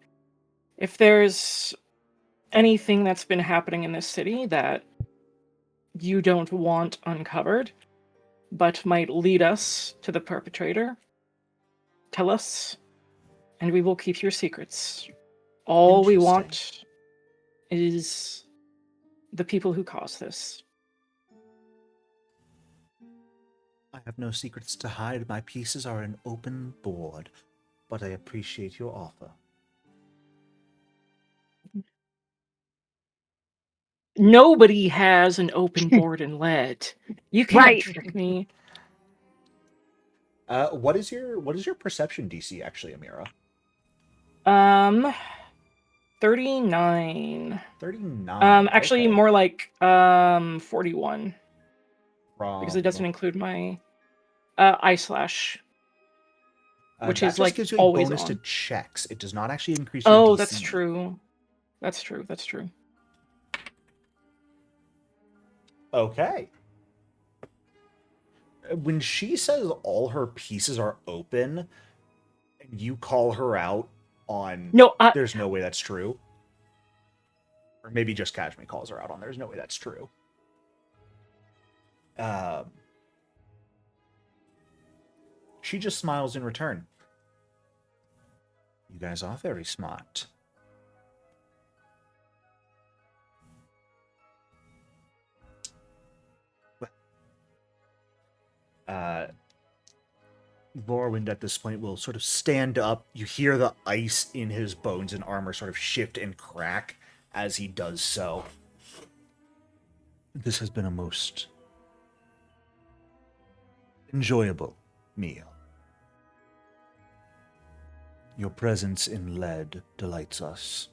C: if there's anything that's been happening in this city that you don't want uncovered, but might lead us to the perpetrator, tell us, and we will keep your secrets. All we want is the people who caused this.
A: I have no secrets to hide. My pieces are an open board. but I appreciate your offer.
C: Nobody has an open board in lead. You can't
H: Right.
C: trick me.
A: What is your perception DC actually, Amira?
C: 39.
A: 39.
C: Actually,
A: okay.
C: more like 41 because it doesn't
A: From-
C: include my eye slash, which
A: that
C: is
A: just
C: like
A: gives you a
C: always
A: bonus to
C: on.
A: checks. It does not actually increase your
C: Oh,
A: DC.
C: that's true. That's true. That's true.
A: Okay. When she says all her pieces are open, and you call her out on
C: No,
A: there's no way that's true. Or maybe just Kashmi calls her out on there's no way that's true. She just smiles in return. You guys are very smart. Vorwind at this point will sort of stand up. You hear the ice in his bones and armor sort of shift and crack as he does so. This has been a most enjoyable meal. Your presence in lead delights us.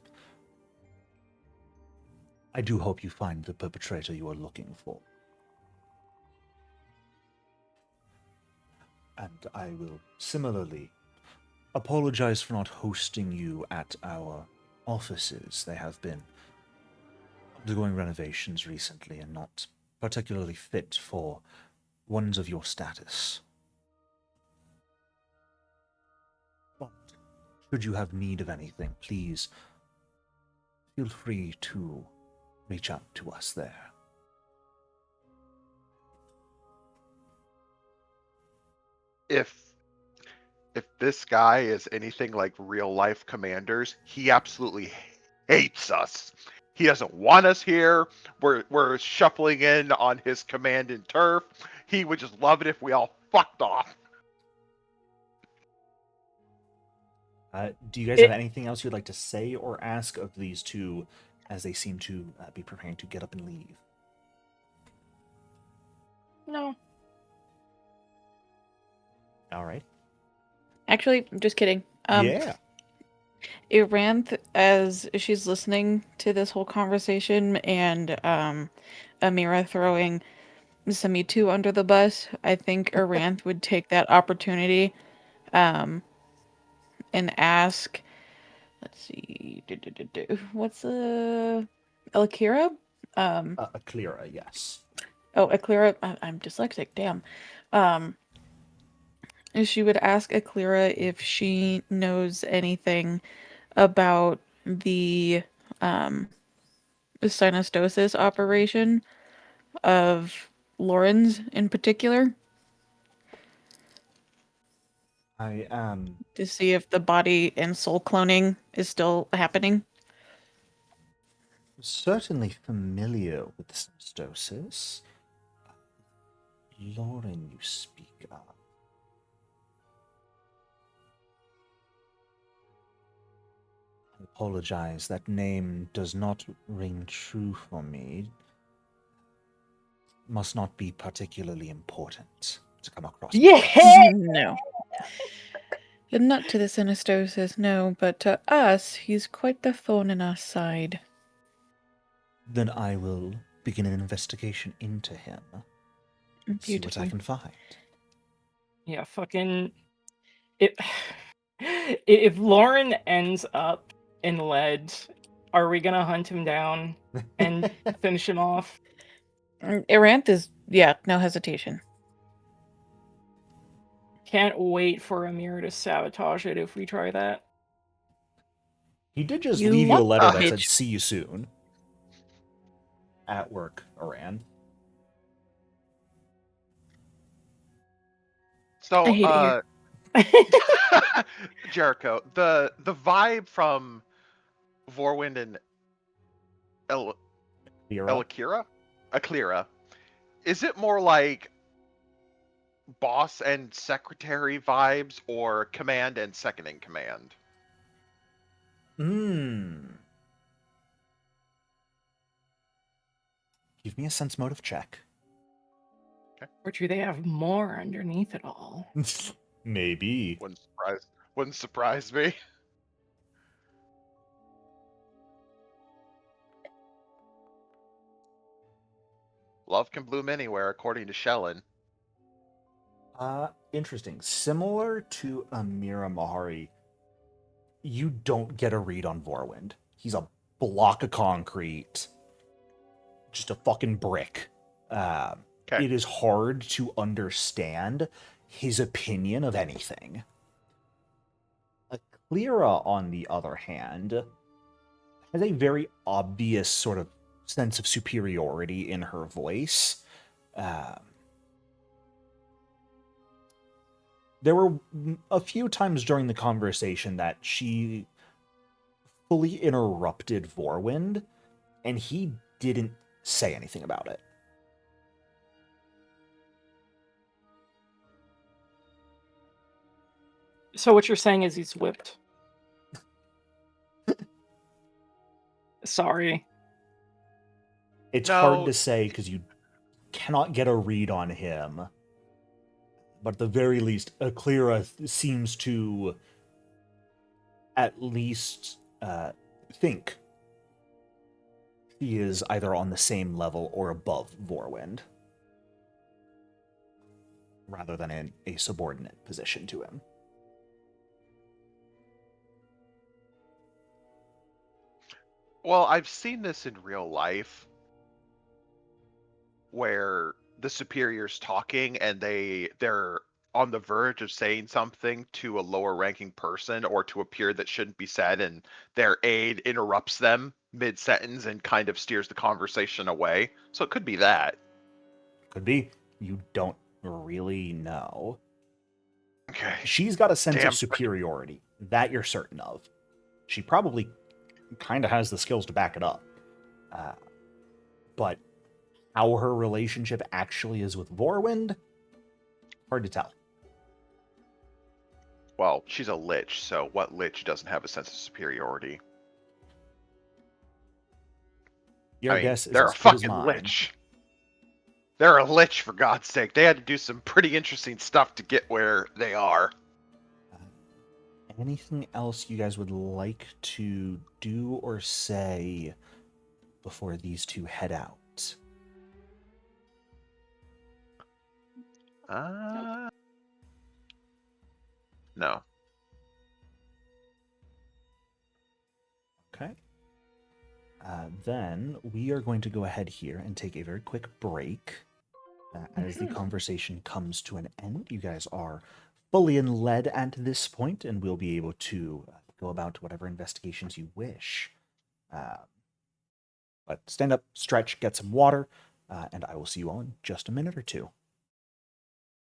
A: I do hope you find the perpetrator you are looking for. And I will similarly apologize for not hosting you at our offices. They have been undergoing renovations recently and not particularly fit for ones of your status. But should you have need of anything, please feel free to reach out to us there.
D: If this guy is anything like real life commanders, he absolutely hates us. He doesn't want us here. We're shuffling in on his command and turf. He would just love it if we all fucked off.
A: Do you guys have anything else you'd like to say or ask of these two as they seem to be preparing to get up and leave?
C: no.
A: All right.
E: Actually, just kidding.
A: Yeah.
E: Iranth, as she's listening to this whole conversation and Amira throwing Semi 2 under the bus, I think Iranth would take that opportunity and ask, let's see, what's Elakira?
A: Akira, yes.
E: Oh, Akira, I'm dyslexic, damn. She would ask Akira if she knows anything about the synostosis operation of Lauren's in particular,
A: I am
E: to see if the body and soul cloning is still happening.
A: certainly familiar with the synostosis. Lauren, you speak of. I apologize, that name does not ring true for me. Must not be particularly important to come across.
E: No. And not to the synostosis, no, but to us, he's quite the thorn in our side.
A: Then I will begin an investigation into him. See what I
E: Beautiful.
A: can find.
C: Yeah, fucking. It, if Lauren ends up in lead, are we gonna hunt him down and finish him off?
E: Iranth is, yeah, no hesitation.
C: Can't wait for Amir to sabotage it if we try that.
A: He did just
E: You
A: leave you a
E: want
A: letter
E: the
A: that said
E: bitch.
A: "See you soon." At work, Iran.
D: So,
E: I hate it here.
D: Jericho, the vibe from Vorwind and
A: Vera.
D: Akira, is it more like boss and secretary vibes or command and second in command?
A: Give me a sense motive check.
C: Or do they have more underneath it all?
A: Maybe.
D: Wouldn't surprise me. Love can bloom anywhere, according to Shellen.
A: Interesting. Similar to Amira Mahari, you don't get a read on Vorwind. He's a block of concrete. Just a fucking brick.
D: Okay.
A: It is hard to understand his opinion of anything. Akira, on the other hand, has a very obvious sort of sense of superiority in her voice. There were a few times during the conversation that she fully interrupted Vorwind, and he didn't say anything about it.
C: So what you're saying is he's whipped. Sorry.
A: It's
D: No.
A: hard to say because you cannot get a read on him. But at the very least, Akira seems to at least think he is either on the same level or above Vorwind, rather than in a subordinate position to him.
D: Well, I've seen this in real life where the superior's talking and they're on the verge of saying something to a lower ranking person or to a peer that shouldn't be said, and their aide interrupts them mid-sentence and kind of steers the conversation away. So it could be that.
A: Could be. You don't really know.
D: Okay.
A: She's got a sense
D: Damn.
A: of superiority. That you're certain of. She probably kind of has the skills to back it up. But how her relationship actually is with Vorwind, hard to tell.
D: Well, she's a lich, so what lich doesn't have a sense of superiority?
A: Your
D: I mean,
A: guess is
D: they're
A: as
D: a
A: good as
D: fucking
A: mine.
D: lich. They're a lich, for God's sake. They had to do some pretty interesting stuff to get where they are.
A: Anything else you guys would like to do or say before these two head out?
D: No.
A: Okay. Then we are going to go ahead here and take a very quick break. As the conversation comes to an end, you guys are fully in lead at this point, and we'll be able to go about whatever investigations you wish. But stand up, stretch, get some water, and I will see you all in just a minute or two.